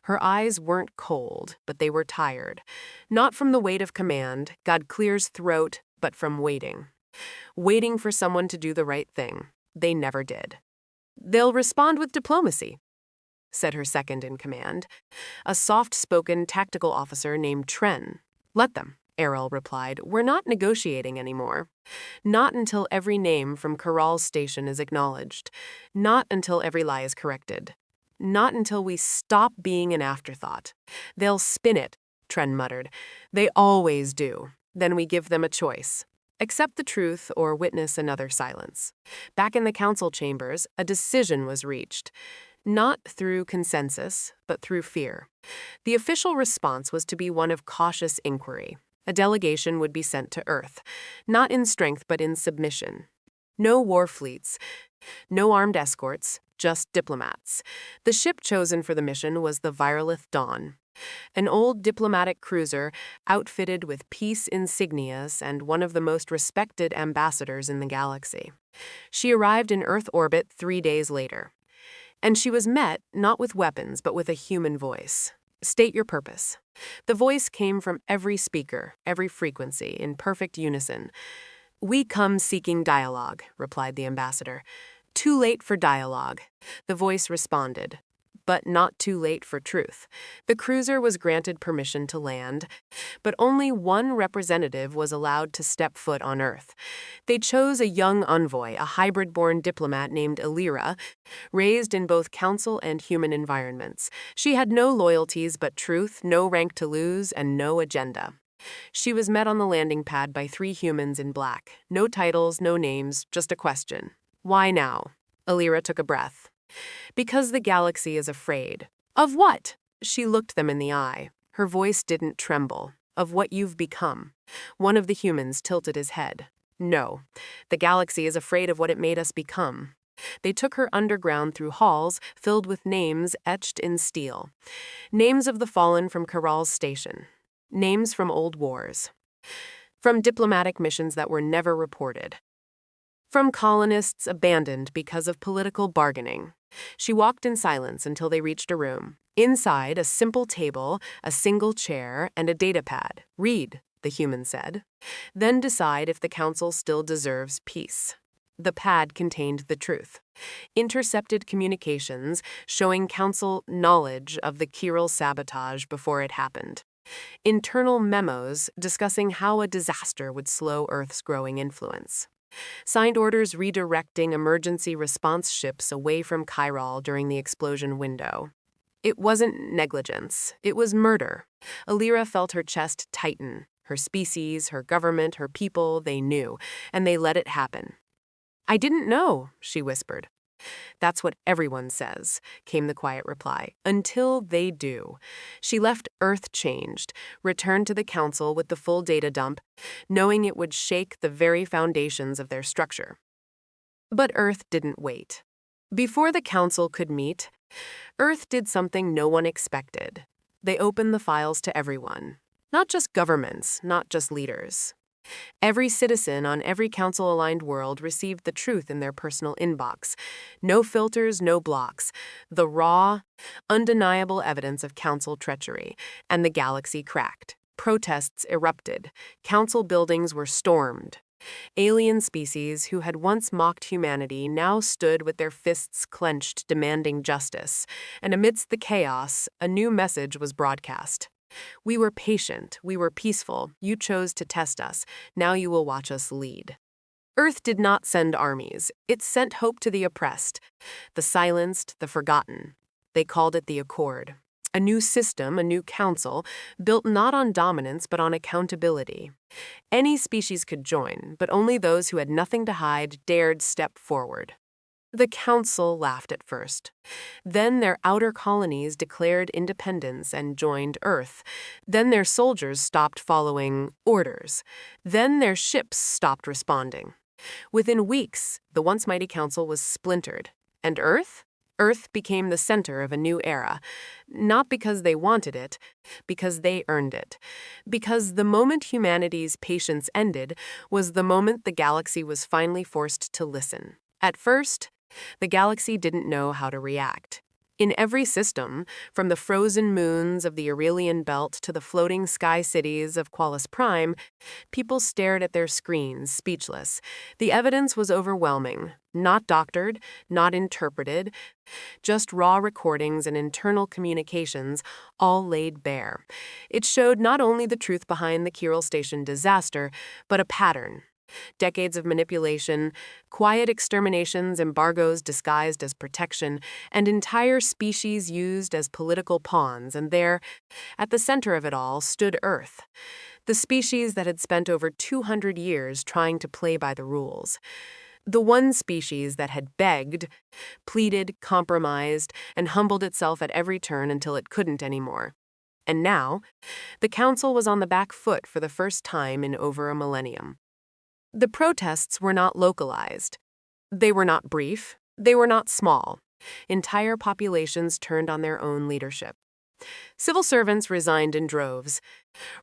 Her eyes weren't cold, but they were tired. Not from the weight of command, God clears throat, but from waiting. Waiting for someone to do the right thing. They never did. They'll respond with diplomacy, said her second-in-command, a soft-spoken tactical officer named Tren. Let them, Ky'ral replied. We're not negotiating anymore. Not until every name from Ky'ral Station is acknowledged. Not until every lie is corrected. Not until we stop being an afterthought. They'll spin it, Tren muttered. They always do. Then we give them a choice. Accept the truth or witness another silence. Back in the council chambers, a decision was reached. Not through consensus, but through fear. The official response was to be one of cautious inquiry. A delegation would be sent to Earth, not in strength but in submission. No war fleets, no armed escorts, just diplomats. The ship chosen for the mission was the Virolith Dawn, an old diplomatic cruiser outfitted with peace insignias and one of the most respected ambassadors in the galaxy. She arrived in Earth orbit 3 days later. And she was met not with weapons but with a human voice. State your purpose. The voice came from every speaker, every frequency, in perfect unison. We come seeking dialogue, replied the ambassador. Too late for dialogue, the voice responded. But not too late for truth. The cruiser was granted permission to land, but only one representative was allowed to step foot on Earth. They chose a young envoy, a hybrid-born diplomat named Lyra, raised in both council and human environments. She had no loyalties but truth, no rank to lose, and no agenda. She was met on the landing pad by 3 humans in black. No titles, no names, just a question. Why now? Lyra took a breath. Because the galaxy is afraid. Of what? She looked them in the eye. Her voice didn't tremble. Of what you've become. One of the humans tilted his head. No, the galaxy is afraid of what it made us become. They took her underground through halls filled with names etched in steel. Names of the fallen from Ky'ral Station. Names from old wars. From diplomatic missions that were never reported. From colonists abandoned because of political bargaining. She walked in silence until they reached a room. Inside, a simple table, a single chair, and a datapad. Read, the human said. Then decide if the council still deserves peace. The pad contained the truth. Intercepted communications showing council knowledge of the Ky'ral sabotage before it happened. Internal memos discussing how a disaster would slow Earth's growing influence. Signed orders redirecting emergency response ships away from Ky'ral during the explosion window. It wasn't negligence, it was murder. Lyra felt her chest tighten. Her species, her government, her people, they knew, and they let it happen. "I didn't know," she whispered. "That's what everyone says," came the quiet reply, "until they do." She left Earth changed, returned to the council with the full data dump, knowing it would shake the very foundations of their structure. But Earth didn't wait. Before the council could meet, Earth did something no one expected. They opened the files to everyone. Not just governments, not just leaders. Every citizen on every council-aligned world received the truth in their personal inbox. No filters, no blocks. The raw, undeniable evidence of council treachery. And the galaxy cracked. Protests erupted. Council buildings were stormed. Alien species who had once mocked humanity now stood with their fists clenched, demanding justice. And amidst the chaos, a new message was broadcast. "We were patient, we were peaceful, you chose to test us, now you will watch us lead." Earth did not send armies, it sent hope to the oppressed, the silenced, the forgotten. They called it the Accord. A new system, a new council, built not on dominance but on accountability. Any species could join, but only those who had nothing to hide dared step forward. The council laughed at first. Then their outer colonies declared independence and joined Earth. Then their soldiers stopped following orders. Then their ships stopped responding. Within weeks, the once mighty council was splintered. And Earth? Earth became the center of a new era. Not because they wanted it, because they earned it. Because the moment humanity's patience ended was the moment the galaxy was finally forced to listen. At first, the galaxy didn't know how to react. In every system, from the frozen moons of the Aurelian Belt to the floating sky cities of Qualis Prime, people stared at their screens, speechless. The evidence was overwhelming, not doctored, not interpreted, just raw recordings and internal communications, all laid bare. It showed not only the truth behind the Ky'ral Station disaster, but a pattern. Decades of manipulation, quiet exterminations, embargoes disguised as protection, and entire species used as political pawns, and there, at the center of it all, stood Earth. The species that had spent over 200 years trying to play by the rules. The one species that had begged, pleaded, compromised, and humbled itself at every turn until it couldn't anymore. And now, the council was on the back foot for the first time in over a millennium. The protests were not localized. They were not brief. They were not small. Entire populations turned on their own leadership. Civil servants resigned in droves.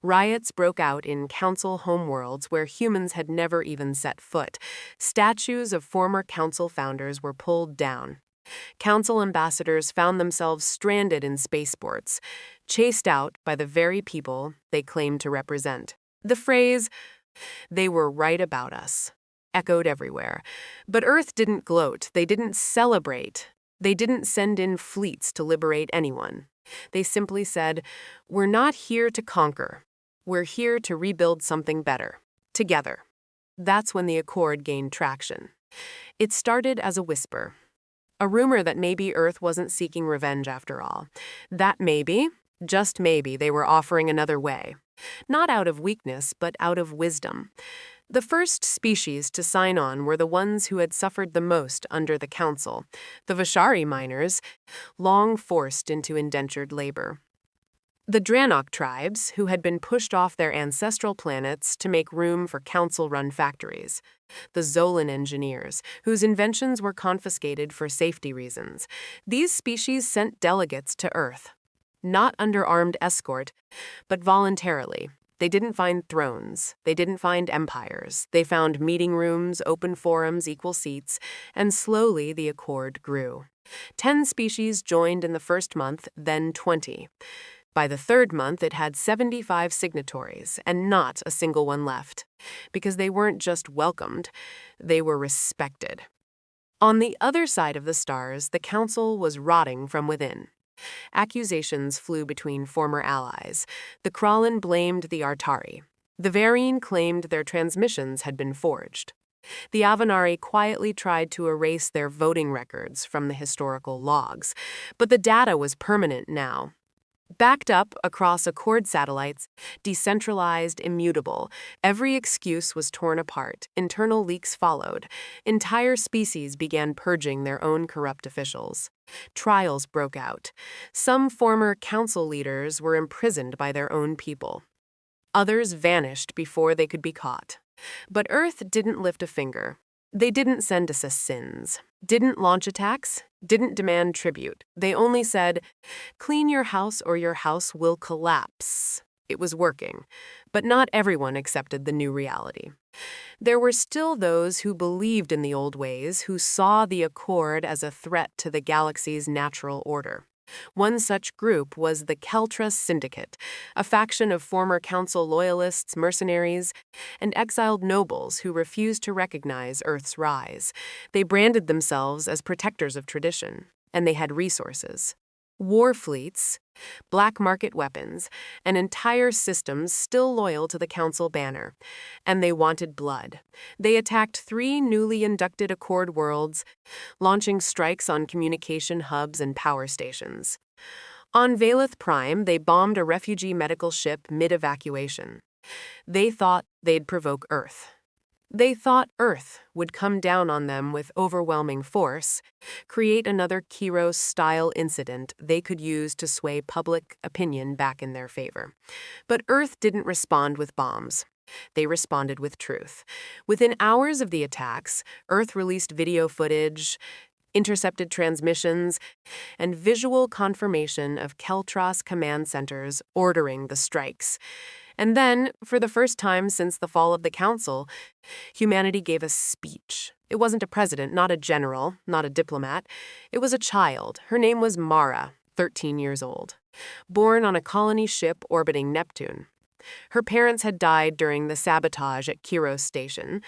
Riots broke out in council homeworlds where humans had never even set foot. Statues of former council founders were pulled down. Council ambassadors found themselves stranded in spaceports, chased out by the very people they claimed to represent. The phrase, "They were right about us," echoed everywhere. But Earth didn't gloat. They didn't celebrate. They didn't send in fleets to liberate anyone. They simply said, "We're not here to conquer. We're here to rebuild something better. Together." That's when the Accord gained traction. It started as a whisper. A rumor that maybe Earth wasn't seeking revenge after all. That maybe, just maybe, they were offering another way. Not out of weakness, but out of wisdom. The first species to sign on were the ones who had suffered the most under the council, the Vishari miners, long forced into indentured labor. The Dranok tribes, who had been pushed off their ancestral planets to make room for council-run factories. The Zolan engineers, whose inventions were confiscated for safety reasons. These species sent delegates to Earth. Not under armed escort, but voluntarily. They didn't find thrones. They didn't find empires. They found meeting rooms, open forums, equal seats, and slowly the Accord grew. 10 species joined in the first month, then 20. By the third month, it had 75 signatories, and not a single one left. Because they weren't just welcomed, they were respected. On the other side of the stars, the council was rotting from within. Accusations flew between former allies. The Kralin blamed the Artari. The Varine claimed their transmissions had been forged. The Avanari quietly tried to erase their voting records from the historical logs, but the data was permanent now. Backed up across Accord satellites, decentralized, immutable, every excuse was torn apart, internal leaks followed. Entire species began purging their own corrupt officials. Trials broke out. Some former council leaders were imprisoned by their own people. Others vanished before they could be caught. But Earth didn't lift a finger. They didn't send assassins, didn't launch attacks, didn't demand tribute. They only said, "Clean your house or your house will collapse." It was working, but not everyone accepted the new reality. There were still those who believed in the old ways, who saw the Accord as a threat to the galaxy's natural order. One such group was the Ky'ral Syndicate, a faction of former council loyalists, mercenaries, and exiled nobles who refused to recognize Earth's rise. They branded themselves as protectors of tradition, and they had resources. War fleets, black market weapons, and entire systems still loyal to the council banner. And they wanted blood. They attacked 3 newly inducted Accord worlds, launching strikes on communication hubs and power stations. On Valeth Prime, they bombed a refugee medical ship mid-evacuation. They thought they'd provoke Earth. They thought Earth would come down on them with overwhelming force, create another Ky'ral-style incident they could use to sway public opinion back in their favor. But Earth didn't respond with bombs. They responded with truth. Within hours of the attacks, Earth released video footage, intercepted transmissions, and visual confirmation of Keltros command centers ordering the strikes. And then, for the first time since the fall of the Council, humanity gave a speech. It wasn't a president, not a general, not a diplomat. It was a child. Her name was Mara, 13 years old, born on a colony ship orbiting Neptune. Her parents had died during the sabotage at Ky'ral Station.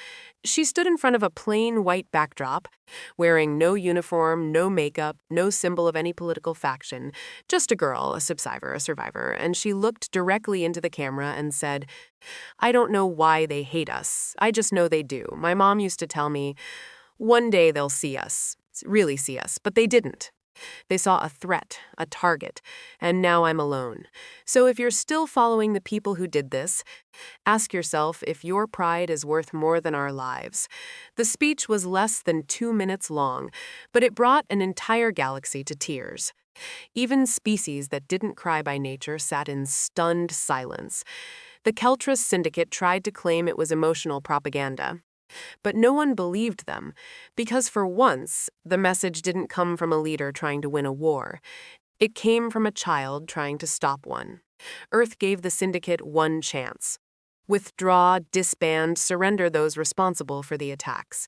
She stood in front of a plain white backdrop, wearing no uniform, no makeup, no symbol of any political faction, just a girl, a survivor, and she looked directly into the camera and said, "I don't know why they hate us. I just know they do. My mom used to tell me, one day they'll see us, really see us, but they didn't. They saw a threat, a target, and now I'm alone. So if you're still following the people who did this, ask yourself if your pride is worth more than our lives." The speech was less than 2 minutes long, but it brought an entire galaxy to tears. Even species that didn't cry by nature sat in stunned silence. The Ky'ral Syndicate tried to claim it was emotional propaganda. But no one believed them, because for once, the message didn't come from a leader trying to win a war. It came from a child trying to stop one. Earth gave the Syndicate one chance. Withdraw, disband, surrender those responsible for the attacks.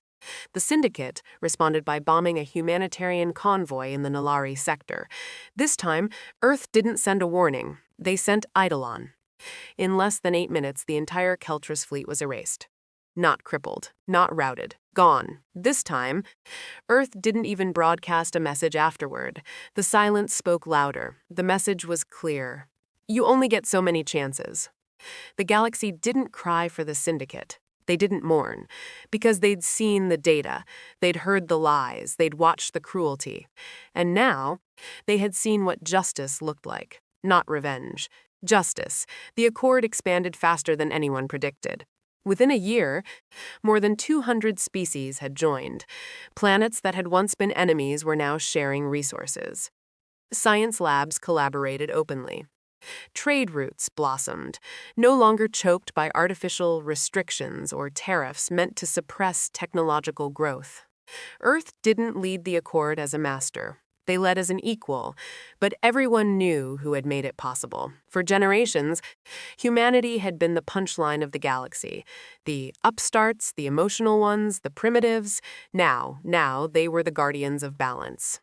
The Syndicate responded by bombing a humanitarian convoy in the Nalari sector. This time, Earth didn't send a warning. They sent Eidolon. In less than 8 minutes, the entire Keltros fleet was erased. Not crippled, not routed, gone. This time, Earth didn't even broadcast a message afterward. The silence spoke louder. The message was clear. You only get so many chances. The galaxy didn't cry for the Syndicate. They didn't mourn, because they'd seen the data, they'd heard the lies, they'd watched the cruelty. And now, they had seen what justice looked like. Not revenge. Justice. The Accord expanded faster than anyone predicted. Within a year, more than 200 species had joined. Planets that had once been enemies were now sharing resources. Science labs collaborated openly. Trade routes blossomed, no longer choked by artificial restrictions or tariffs meant to suppress technological growth. Earth didn't lead the Accord as a master. They led as an equal, but everyone knew who had made it possible. For generations, humanity had been the punchline of the galaxy. The upstarts, the emotional ones, the primitives. Now they were the guardians of balance.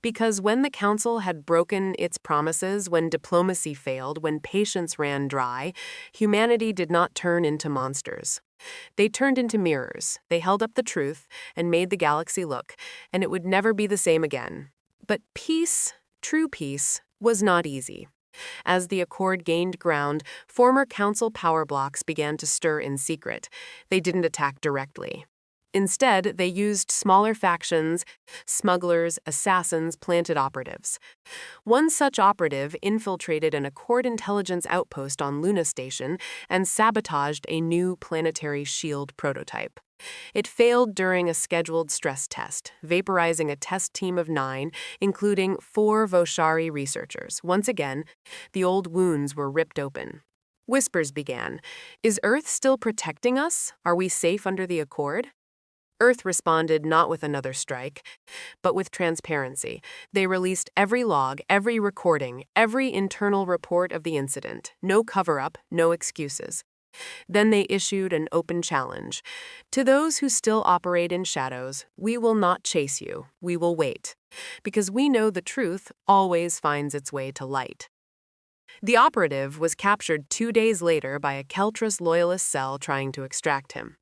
Because when the Council had broken its promises, when diplomacy failed, when patience ran dry, humanity did not turn into monsters. They turned into mirrors. They held up the truth and made the galaxy look, and it would never be the same again. But peace, true peace was not easy. As the Accord gained ground, former Council power blocks began to stir in secret. They didn't attack directly. Instead, they used smaller factions, smugglers, assassins, planted operatives. One such operative infiltrated an Accord intelligence outpost on Luna Station and sabotaged a new planetary shield prototype. It failed during a scheduled stress test, vaporizing a test team of 9, including 4 Voshari researchers. Once again, the old wounds were ripped open. Whispers began. Is Earth still protecting us? Are we safe under the Accord? Earth responded not with another strike, but with transparency. They released every log, every recording, every internal report of the incident. No cover-up, no excuses. Then they issued an open challenge. To those who still operate in shadows, we will not chase you, we will wait. Because we know the truth always finds its way to light. The operative was captured 2 days later by a Keltras loyalist cell trying to extract him.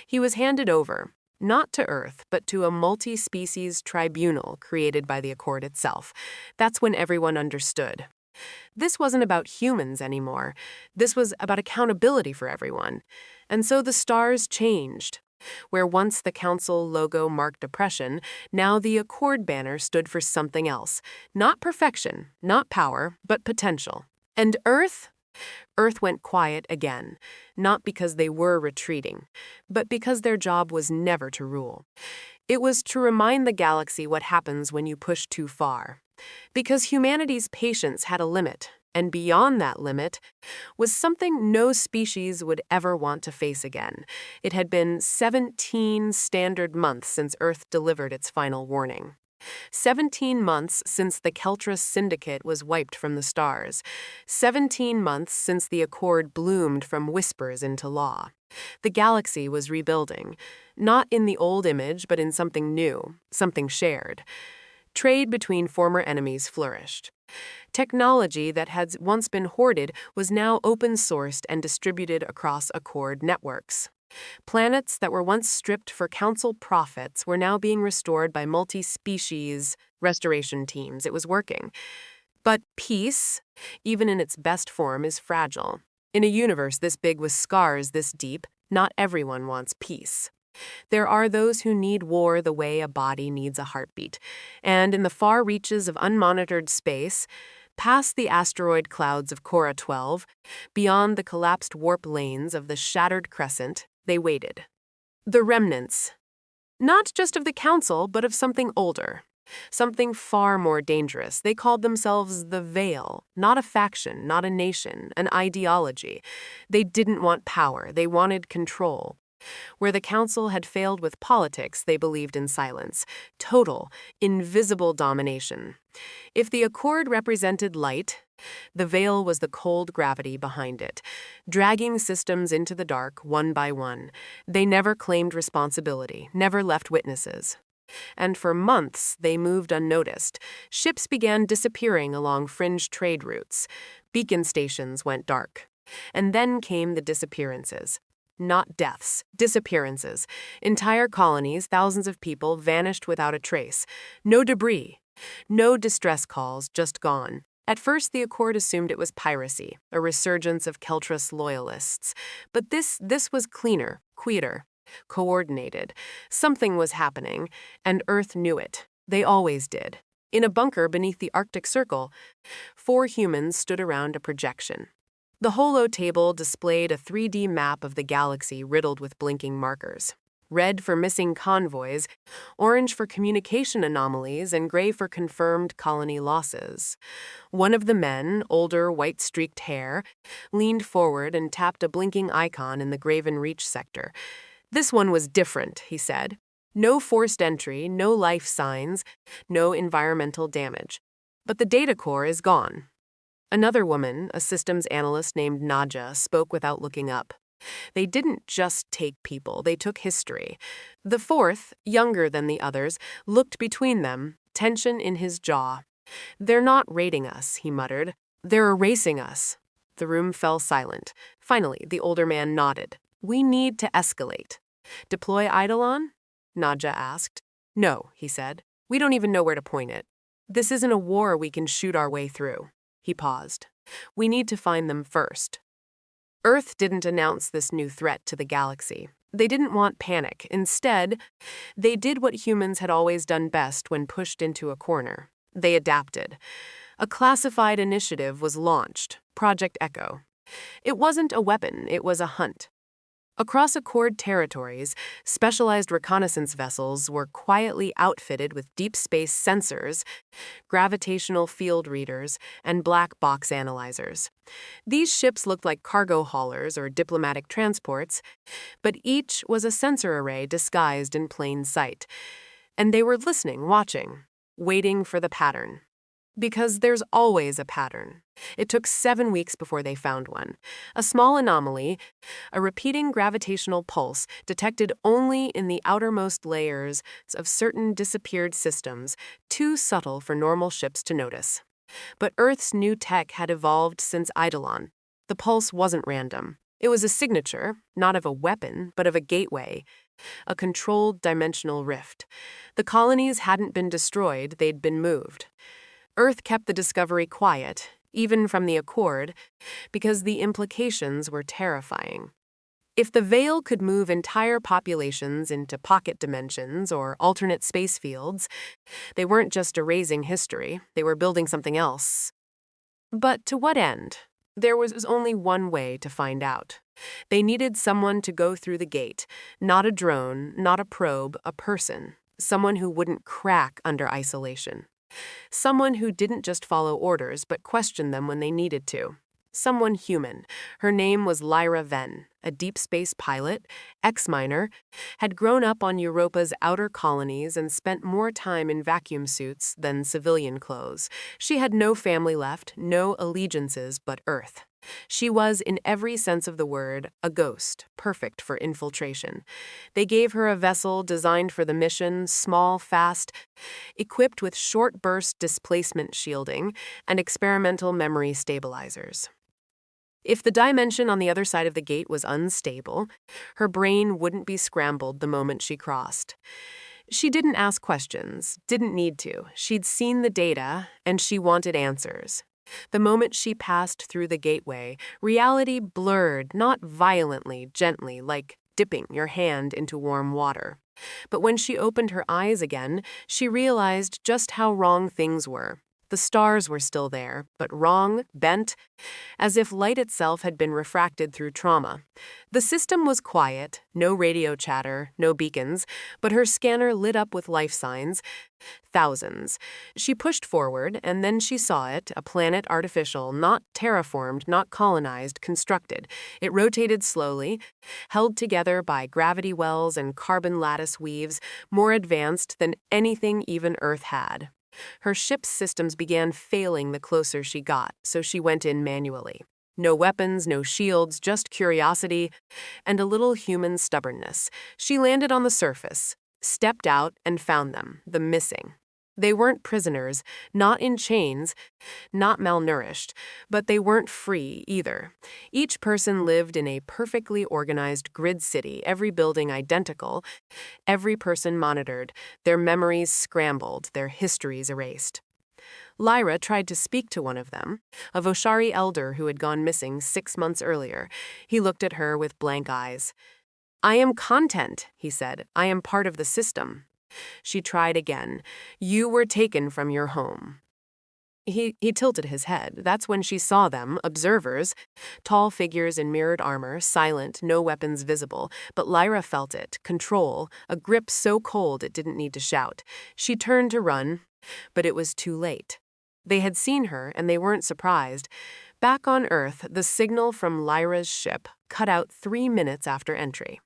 He was handed over, not to Earth, but to a multi-species tribunal created by the Accord itself. That's when everyone understood. This wasn't about humans anymore. This was about accountability for everyone. And so the stars changed. Where once the Council logo marked oppression, now the Accord banner stood for something else. Not perfection, not power, but potential. And Earth went quiet again, not because they were retreating, but because their job was never to rule. It was to remind the galaxy what happens when you push too far. Because humanity's patience had a limit, and beyond that limit was something no species would ever want to face again. It had been 17 standard months since Earth delivered its final warning. 17 months since the Keltras Syndicate was wiped from the stars. 17 months since the Accord bloomed from whispers into law. The galaxy was rebuilding, not in the old image, but in something new, something shared. Trade between former enemies flourished. Technology that had once been hoarded was now open-sourced and distributed across Accord networks. Planets that were once stripped for Council profits were now being restored by multi-species restoration teams. It was working. But peace, even in its best form, is fragile. In a universe this big with scars this deep, not everyone wants peace. There are those who need war the way a body needs a heartbeat. And in the far reaches of unmonitored space, past the asteroid clouds of Cora 12, beyond the collapsed warp lanes of the shattered crescent, they waited. The remnants, not just of the Council, but of something older, something far more dangerous. They called themselves the Veil, not a faction, not a nation, an ideology. They didn't want power, they wanted control. Where the Council had failed with politics, they believed in silence, total, invisible domination. If the Accord represented light, the Veil was the cold gravity behind it, dragging systems into the dark one by one. They never claimed responsibility, never left witnesses. And for months, they moved unnoticed. Ships began disappearing along fringe trade routes. Beacon stations went dark. And then came the disappearances. Not deaths, disappearances. Entire colonies, thousands of people, vanished without a trace. No debris. No distress calls, just gone. At first, the Accord assumed it was piracy, a resurgence of Keltras loyalists. But this was cleaner, quieter, coordinated. Something was happening, and Earth knew it. They always did. In a bunker beneath the Arctic Circle, 4 humans stood around a projection. The holo table displayed a 3D map of the galaxy riddled with blinking markers. Red for missing convoys, orange for communication anomalies, and gray for confirmed colony losses. One of the men, older, white-streaked hair, leaned forward and tapped a blinking icon in the Graven Reach sector. This one was different, he said. No forced entry, no life signs, no environmental damage. But the data core is gone. Another woman, a systems analyst named Nadja, spoke without looking up. They didn't just take people, they took history. The fourth, younger than the others, looked between them, tension in his jaw. They're not raiding us, he muttered. They're erasing us. The room fell silent. Finally, the older man nodded. We need to escalate. Deploy Eidolon? Nadja asked. No, he said. We don't even know where to point it. This isn't a war we can shoot our way through. He paused. We need to find them first. Earth didn't announce this new threat to the galaxy. They didn't want panic. Instead, they did what humans had always done best when pushed into a corner. They adapted. A classified initiative was launched, Project Echo. It wasn't a weapon, it was a hunt. Across Accord territories, specialized reconnaissance vessels were quietly outfitted with deep space sensors, gravitational field readers, and black box analyzers. These ships looked like cargo haulers or diplomatic transports, but each was a sensor array disguised in plain sight. And they were listening, watching, waiting for the pattern. Because there's always a pattern. It took 7 weeks before they found one. A small anomaly, a repeating gravitational pulse detected only in the outermost layers of certain disappeared systems, too subtle for normal ships to notice. But Earth's new tech had evolved since Eidolon. The pulse wasn't random. It was a signature, not of a weapon, but of a gateway, a controlled dimensional rift. The colonies hadn't been destroyed, they'd been moved. Earth kept the discovery quiet, even from the Accord, because the implications were terrifying. If the Veil could move entire populations into pocket dimensions or alternate space fields, they weren't just erasing history, they were building something else. But to what end? There was only one way to find out. They needed someone to go through the gate, not a drone, not a probe, a person, someone who wouldn't crack under isolation. Someone who didn't just follow orders but questioned them when they needed to. Someone human. Her name was Lyra Venn, a deep space pilot, ex-miner, had grown up on Europa's outer colonies and spent more time in vacuum suits than civilian clothes. She had no family left, no allegiances but Earth. She was, in every sense of the word, a ghost, perfect for infiltration. They gave her a vessel designed for the mission, small, fast, equipped with short-burst displacement shielding and experimental memory stabilizers. If the dimension on the other side of the gate was unstable, her brain wouldn't be scrambled the moment she crossed. She didn't ask questions, didn't need to. She'd seen the data, and she wanted answers. The moment she passed through the gateway, reality blurred, not violently, gently, like dipping your hand into warm water. But when she opened her eyes again, she realized just how wrong things were. The stars were still there, but wrong, bent, as if light itself had been refracted through trauma. The system was quiet, no radio chatter, no beacons, but her scanner lit up with life signs. Thousands. She pushed forward, and then she saw it, a planet artificial, not terraformed, not colonized, constructed. It rotated slowly, held together by gravity wells and carbon lattice weaves, more advanced than anything even Earth had. Her ship's systems began failing the closer she got, so she went in manually. No weapons, no shields, just curiosity and a little human stubbornness. She landed on the surface, stepped out, and found them, the missing. They weren't prisoners, not in chains, not malnourished, but they weren't free either. Each person lived in a perfectly organized grid city, every building identical, every person monitored, their memories scrambled, their histories erased. Lyra tried to speak to one of them, a Voshari elder who had gone missing 6 months earlier. He looked at her with blank eyes. "I am content," he said. "I am part of the system." She tried again. "You were taken from your home." He tilted his head. That's when she saw them, observers, tall figures in mirrored armor, silent, no weapons visible. But Lyra felt it, control, a grip so cold it didn't need to shout. She turned to run, but it was too late. They had seen her, and they weren't surprised. Back on Earth, the signal from Lyra's ship cut out 3 minutes after entry.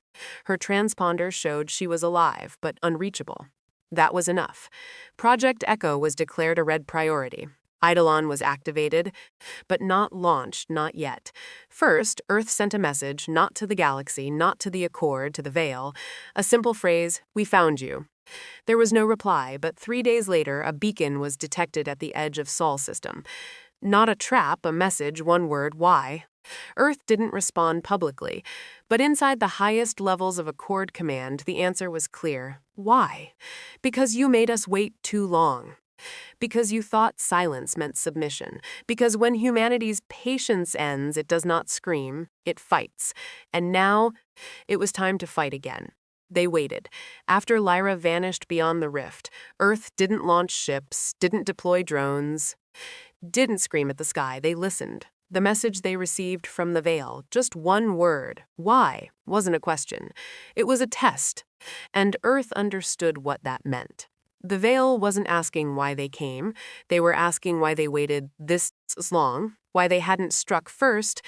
Her transponder showed she was alive, but unreachable. That was enough. Project Echo was declared a red priority. Eidolon was activated, but not launched, not yet. First, Earth sent a message, not to the galaxy, not to the Accord, to the Veil. A simple phrase, "We found you." There was no reply, but 3 days later, a beacon was detected at the edge of Sol system. Not a trap, a message, one word, why? Earth didn't respond publicly, but inside the highest levels of Accord command, the answer was clear. Why? Because you made us wait too long. Because you thought silence meant submission. Because when humanity's patience ends, it does not scream, it fights. And now, it was time to fight again. They waited. After Lyra vanished beyond the rift, Earth didn't launch ships, didn't deploy drones, didn't scream at the sky. They listened. The message they received from the Veil, just one word, why, wasn't a question. It was a test, and Earth understood what that meant. The Veil wasn't asking why they came. They were asking why they waited this long, why they hadn't struck first,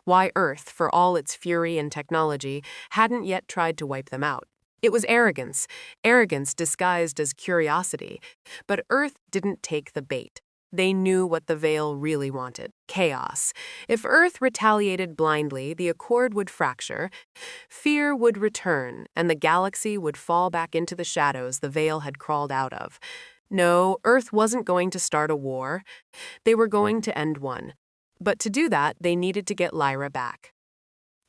why Earth, for all its fury and technology, hadn't yet tried to wipe them out. It was arrogance disguised as curiosity. But Earth didn't take the bait. They knew what the Veil really wanted: chaos. If Earth retaliated blindly, the accord would fracture, fear would return, and the galaxy would fall back into the shadows the Veil had crawled out of. No, Earth wasn't going to start a war. They were going to end one. But to do that, they needed to get Lyra back.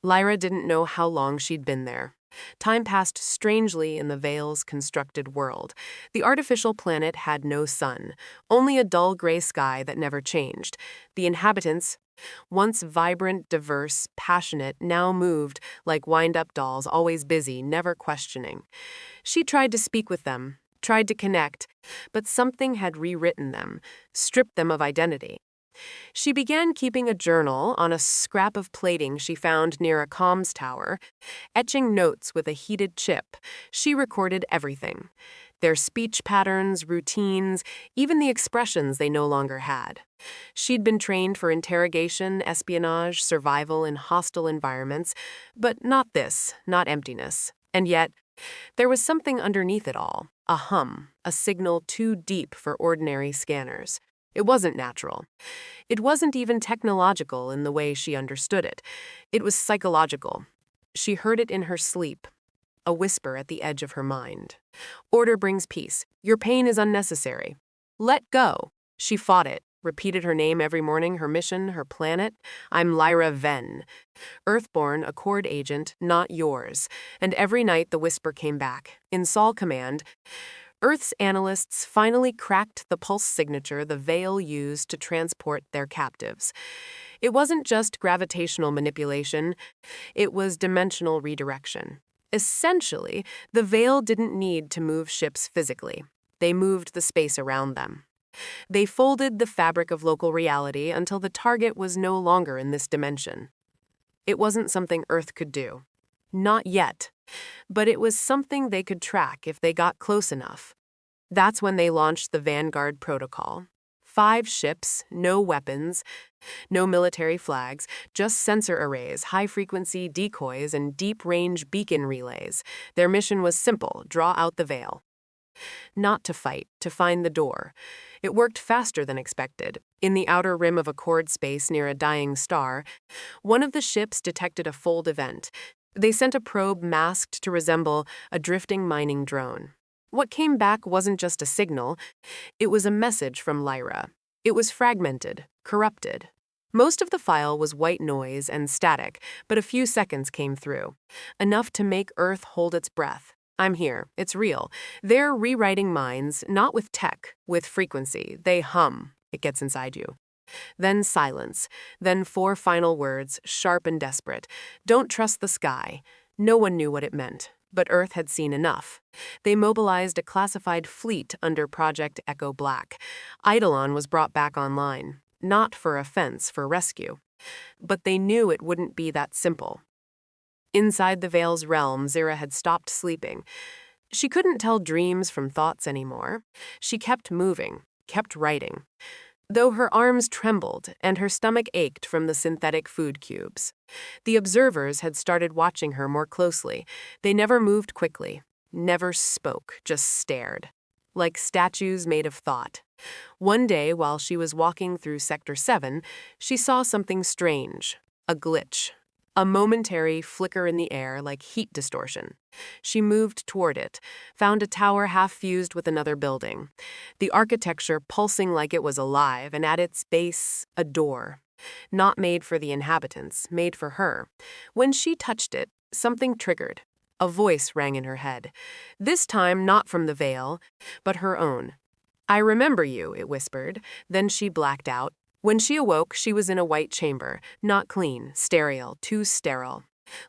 Lyra didn't know how long she'd been there. Time passed strangely in the Veil's constructed world. The artificial planet had no sun, only a dull gray sky that never changed. The inhabitants, once vibrant, diverse, passionate, now moved like wind-up dolls, always busy, never questioning. She tried to speak with them, tried to connect, but something had rewritten them, stripped them of identity. She began keeping a journal on a scrap of plating she found near a comms tower. Etching notes with a heated chip, she recorded everything: their speech patterns, routines, even the expressions they no longer had. She'd been trained for interrogation, espionage, survival in hostile environments, but not this, not emptiness. And yet, there was something underneath it all, a hum, a signal too deep for ordinary scanners. It wasn't natural. It wasn't even technological in the way she understood it. It was psychological. She heard it in her sleep, a whisper at the edge of her mind. Order brings peace. Your pain is unnecessary. Let go. She fought it, repeated her name every morning, her mission, her planet. I'm Lyra Venn. Earthborn, Accord agent, not yours. And every night the whisper came back. In Sol Command, Earth's analysts finally cracked the pulse signature the Veil used to transport their captives. It wasn't just gravitational manipulation, it was dimensional redirection. Essentially, the Veil didn't need to move ships physically. They moved the space around them. They folded the fabric of local reality until the target was no longer in this dimension. It wasn't something Earth could do. Not yet. But it was something they could track if they got close enough. That's when they launched the Vanguard Protocol. 5 ships, no weapons, no military flags, just sensor arrays, high-frequency decoys, and deep-range beacon relays. Their mission was simple: draw out the Veil. Not to fight, to find the door. It worked faster than expected. In the outer rim of Accord space near a dying star, one of the ships detected a fold event. They sent a probe masked to resemble a drifting mining drone. What came back wasn't just a signal, it was a message from Lyra. It was fragmented, corrupted. Most of the file was white noise and static, but a few seconds came through. Enough to make Earth hold its breath. I'm here, it's real. They're rewriting minds, not with tech, with frequency. They hum. It gets inside you. Then silence. Then 4 final words, sharp and desperate. Don't trust the sky. No one knew what it meant, but Earth had seen enough. They mobilized a classified fleet under Project Echo Black. Eidolon was brought back online, not for offense, for rescue. But they knew it wouldn't be that simple. Inside the Veil's realm, Zira had stopped sleeping. She couldn't tell dreams from thoughts anymore. She kept moving, kept writing, though her arms trembled and her stomach ached from the synthetic food cubes. The observers had started watching her more closely. They never moved quickly, never spoke, just stared, like statues made of thought. One day, while she was walking through Sector 7, she saw something strange, a glitch. A momentary flicker in the air like heat distortion. She moved toward it, found a tower half fused with another building. The architecture pulsing like it was alive, and at its base, a door. Not made for the inhabitants, made for her. When she touched it, something triggered. A voice rang in her head. This time not from the Veil, but her own. I remember you, it whispered. Then she blacked out. When she awoke, she was in a white chamber, not clean, sterile, too sterile.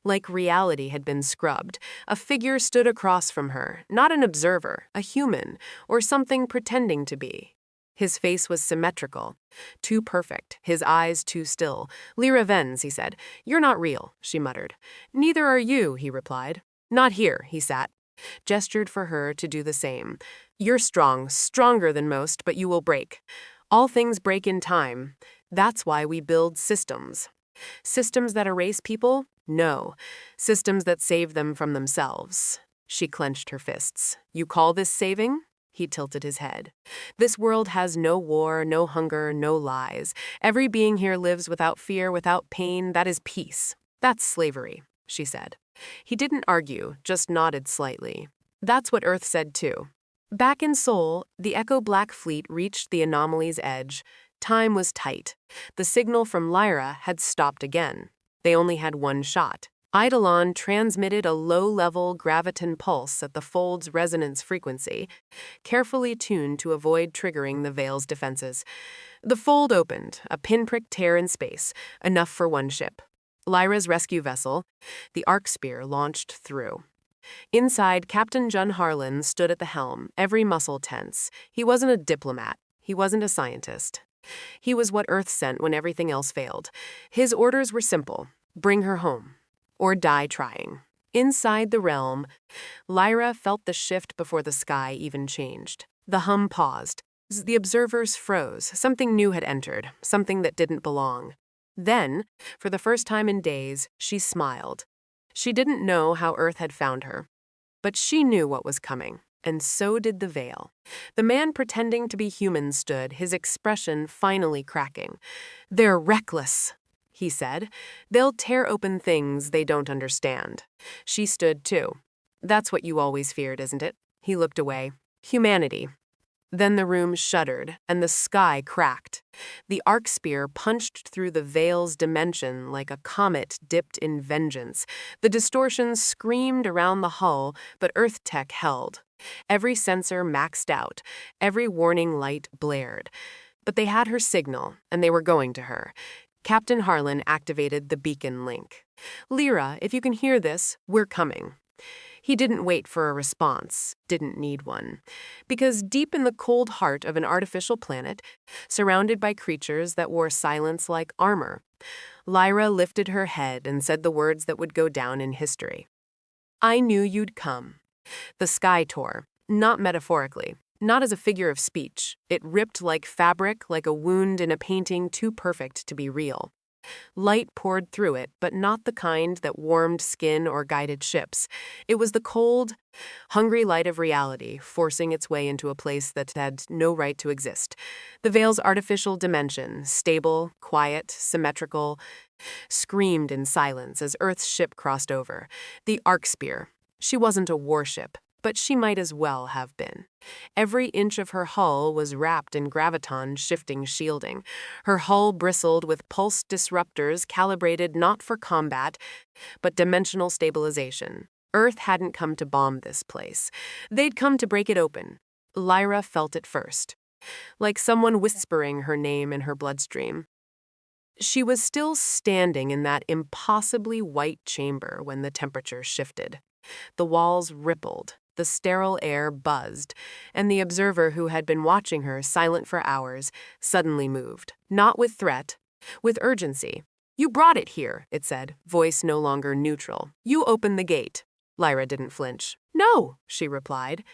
Like reality had been scrubbed, a figure stood across from her, not an observer, a human, or something pretending to be. His face was symmetrical, too perfect, his eyes too still. Lyra Venz, he said. You're not real, she muttered. Neither are you, he replied. Not here, he sat, gestured for her to do the same. You're strong, stronger than most, but you will break. All things break in time. That's why we build systems. Systems that erase people? No. Systems that save them from themselves. She clenched her fists. You call this saving? He tilted his head. This world has no war, no hunger, no lies. Every being here lives without fear, without pain. That is peace. That's slavery, she said. He didn't argue, just nodded slightly. That's what Earth said too. Back in Sol, the Echo Black Fleet reached the anomaly's edge. Time was tight. The signal from Lyra had stopped again. They only had one shot. Eidolon transmitted a low-level graviton pulse at the fold's resonance frequency, carefully tuned to avoid triggering the Veil's defenses. The fold opened, a pinprick tear in space, enough for one ship. Lyra's rescue vessel, the Arc Spear, launched through. Inside, Captain Jun Harlan stood at the helm, every muscle tense. He wasn't a diplomat. He wasn't a scientist. He was what Earth sent when everything else failed. His orders were simple. Bring her home. Or die trying. Inside the realm, Lyra felt the shift before the sky even changed. The hum paused. The observers froze. Something new had entered, something that didn't belong. Then, for the first time in days, she smiled. She didn't know how Earth had found her, but she knew what was coming, and so did the Veil. The man pretending to be human stood, his expression finally cracking. They're reckless, he said. They'll tear open things they don't understand. She stood too. That's what you always feared, isn't it? He looked away. Humanity. Then the room shuddered, and the sky cracked. The Arc Spear punched through the Veil's dimension like a comet dipped in vengeance. The distortions screamed around the hull, but Earth tech held. Every sensor maxed out. Every warning light blared. But they had her signal, and they were going to her. Captain Harlan activated the beacon link. Lyra, if you can hear this, we're coming. He didn't wait for a response, didn't need one. Because deep in the cold heart of an artificial planet, surrounded by creatures that wore silence like armor, Lyra lifted her head and said the words that would go down in history. I knew you'd come. The sky tore, not metaphorically, not as a figure of speech. It ripped like fabric, like a wound in a painting too perfect to be real. Light poured through it, but not the kind that warmed skin or guided ships. It was the cold, hungry light of reality, forcing its way into a place that had no right to exist. The Veil's artificial dimension, stable, quiet, symmetrical, screamed in silence as Earth's ship crossed over. The Arc Spear. She wasn't a warship, but she might as well have been. Every inch of her hull was wrapped in graviton shifting shielding. Her hull bristled with pulse disruptors calibrated not for combat, but dimensional stabilization. Earth hadn't come to bomb this place. They'd come to break it open. Lyra felt it first, like someone whispering her name in her bloodstream. She was still standing in that impossibly white chamber when the temperature shifted. The walls rippled. The sterile air buzzed, and the observer who had been watching her, silent for hours, suddenly moved. Not with threat, with urgency. You brought it here, it said, voice no longer neutral. You opened the gate. Lyra didn't flinch. No, she replied.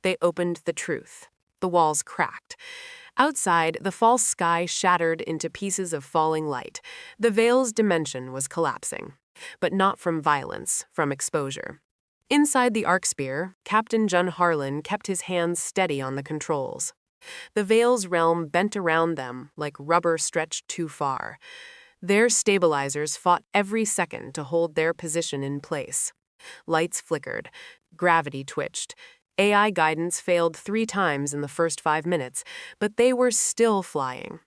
They opened the truth. The walls cracked. Outside, the false sky shattered into pieces of falling light. The Veil's dimension was collapsing, but not from violence, from exposure. Inside the Arc Spear, Captain Jun Harlan kept his hands steady on the controls. The Veil's realm bent around them like rubber stretched too far. Their stabilizers fought every second to hold their position in place. Lights flickered. Gravity twitched. AI guidance failed 3 times in the first 5 minutes, but they were still flying.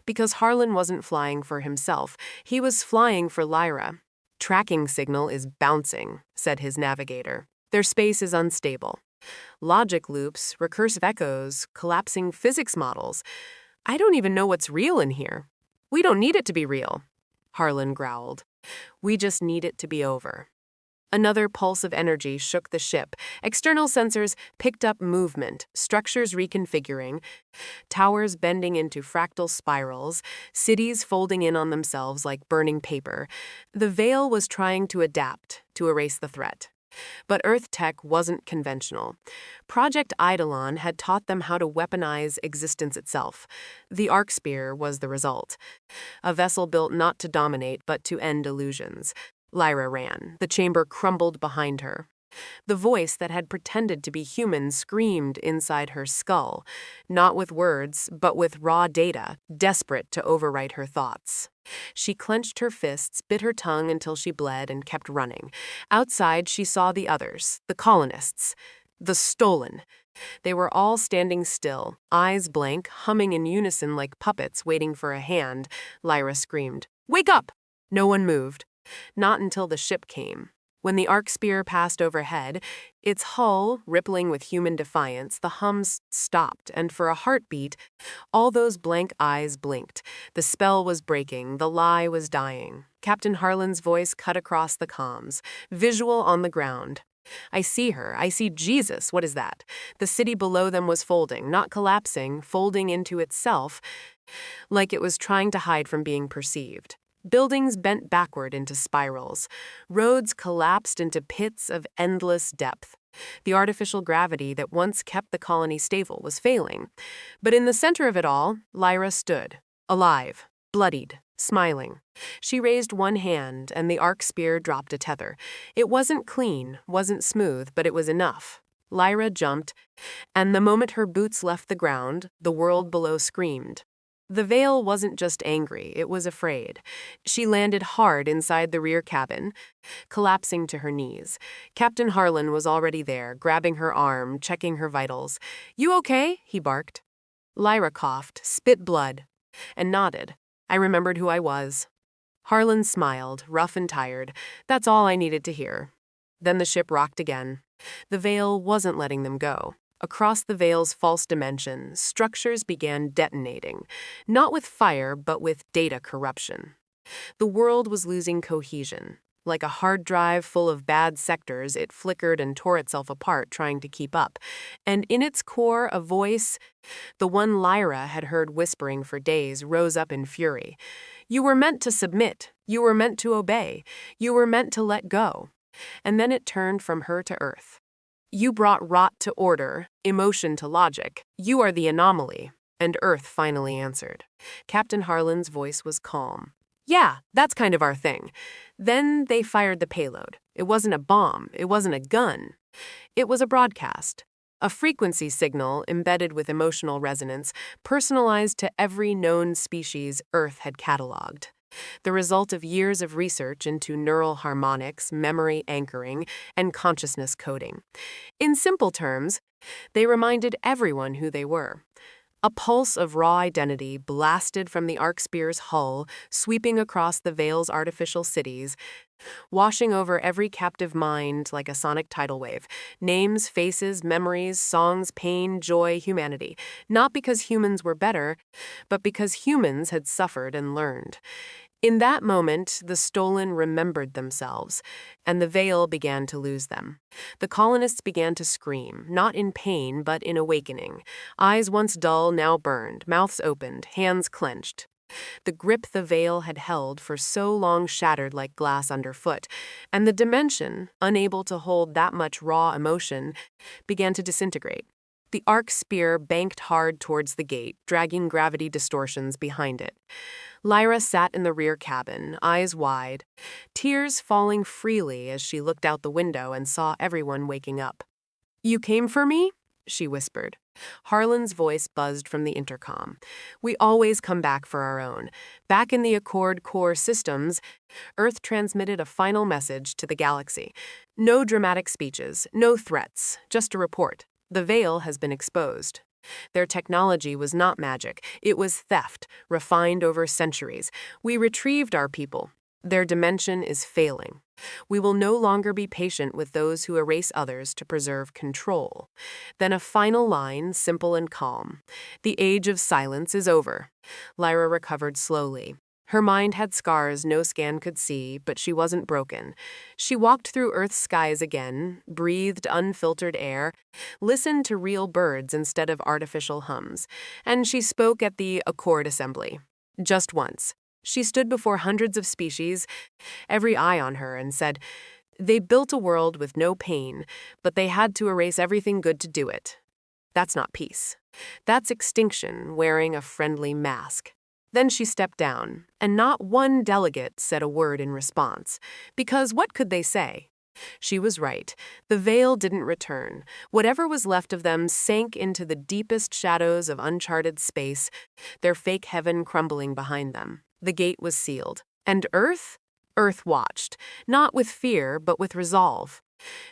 Because Harlan wasn't flying for himself, he was flying for Lyra. Tracking signal is bouncing, said his navigator. Their space is unstable. Logic loops, recursive echoes, collapsing physics models. I don't even know what's real in here. We don't need it to be real, Harlan growled. We just need it to be over. Another pulse of energy shook the ship. External sensors picked up movement, structures reconfiguring, towers bending into fractal spirals, cities folding in on themselves like burning paper. The Veil was trying to adapt, to erase the threat. But Earth tech wasn't conventional. Project Eidolon had taught them how to weaponize existence itself. The Arc Spear was the result. A vessel built not to dominate, but to end illusions. Lyra ran. The chamber crumbled behind her. The voice that had pretended to be human screamed inside her skull, not with words, but with raw data, desperate to overwrite her thoughts. She clenched her fists, bit her tongue until she bled, and kept running. Outside, she saw the others, the colonists, the stolen. They were all standing still, eyes blank, humming in unison like puppets waiting for a hand. Lyra screamed, "Wake up!" No one moved. Not until the ship came. When the Arc Spear passed overhead, its hull rippling with human defiance, the hums stopped, and for a heartbeat, all those blank eyes blinked. The spell was breaking, the lie was dying. Captain Harlan's voice cut across the comms, visual on the ground. I see her. I see Jesus. What is that? The city below them was folding, not collapsing, folding into itself, like it was trying to hide from being perceived. Buildings bent backward into spirals. Roads collapsed into pits of endless depth. The artificial gravity that once kept the colony stable was failing. But in the center of it all, Lyra stood, alive, bloodied, smiling. She raised one hand, and the Arc Spear dropped a tether. It wasn't clean, wasn't smooth, but it was enough. Lyra jumped, and the moment her boots left the ground, the world below screamed. The Veil wasn't just angry, it was afraid. She landed hard inside the rear cabin, collapsing to her knees. Captain Harlan was already there, grabbing her arm, checking her vitals. "You okay?" he barked. Lyra coughed, spit blood, and nodded. I remembered who I was. Harlan smiled, rough and tired. That's all I needed to hear. Then the ship rocked again. The Veil wasn't letting them go. Across the Veil's false dimension, structures began detonating, not with fire, but with data corruption. The world was losing cohesion. Like a hard drive full of bad sectors, it flickered and tore itself apart, trying to keep up. And in its core, a voice, the one Lyra had heard whispering for days, rose up in fury. You were meant to submit. You were meant to obey. You were meant to let go. And then it turned from her to Earth. You brought rot to order, emotion to logic. You are the anomaly. And Earth finally answered. Captain Harlan's voice was calm. Yeah, that's kind of our thing. Then they fired the payload. It wasn't a bomb. It wasn't a gun. It was a broadcast. A frequency signal embedded with emotional resonance, personalized to every known species Earth had cataloged. The result of years of research into neural harmonics, memory anchoring, and consciousness coding. In simple terms, they reminded everyone who they were. A pulse of raw identity blasted from the Arc Spear's hull, sweeping across the Veil's artificial cities, washing over every captive mind like a sonic tidal wave. Names, faces, memories, songs, pain, joy, humanity. Not because humans were better, but because humans had suffered and learned. In that moment, the stolen remembered themselves, and the Veil began to lose them. The colonists began to scream, not in pain, but in awakening. Eyes once dull, now burned, mouths opened, hands clenched. The grip the Veil had held for so long shattered like glass underfoot, and the dimension, unable to hold that much raw emotion, began to disintegrate. The Arc Spear banked hard towards the gate, dragging gravity distortions behind it. Lyra sat in the rear cabin, eyes wide, tears falling freely as she looked out the window and saw everyone waking up. You came for me? She whispered. Harlan's voice buzzed from the intercom. We always come back for our own. Back in the Accord core systems, Earth transmitted a final message to the galaxy. No dramatic speeches, no threats, just a report. The Veil has been exposed. Their technology was not magic. It was theft, refined over centuries. We retrieved our people. Their dimension is failing. We will no longer be patient with those who erase others to preserve control. Then a final line, simple and calm. The age of silence is over. Lyra recovered slowly. Her mind had scars no scan could see, but she wasn't broken. She walked through Earth's skies again, breathed unfiltered air, listened to real birds instead of artificial hums, and she spoke at the Accord Assembly. Just once. She stood before hundreds of species, every eye on her, and said, "They built a world with no pain, but they had to erase everything good to do it. That's not peace. That's extinction wearing a friendly mask." Then she stepped down, and not one delegate said a word in response, because what could they say? She was right. The veil didn't return. Whatever was left of them sank into the deepest shadows of uncharted space, their fake heaven crumbling behind them. The gate was sealed. And Earth? Earth watched, not with fear, but with resolve.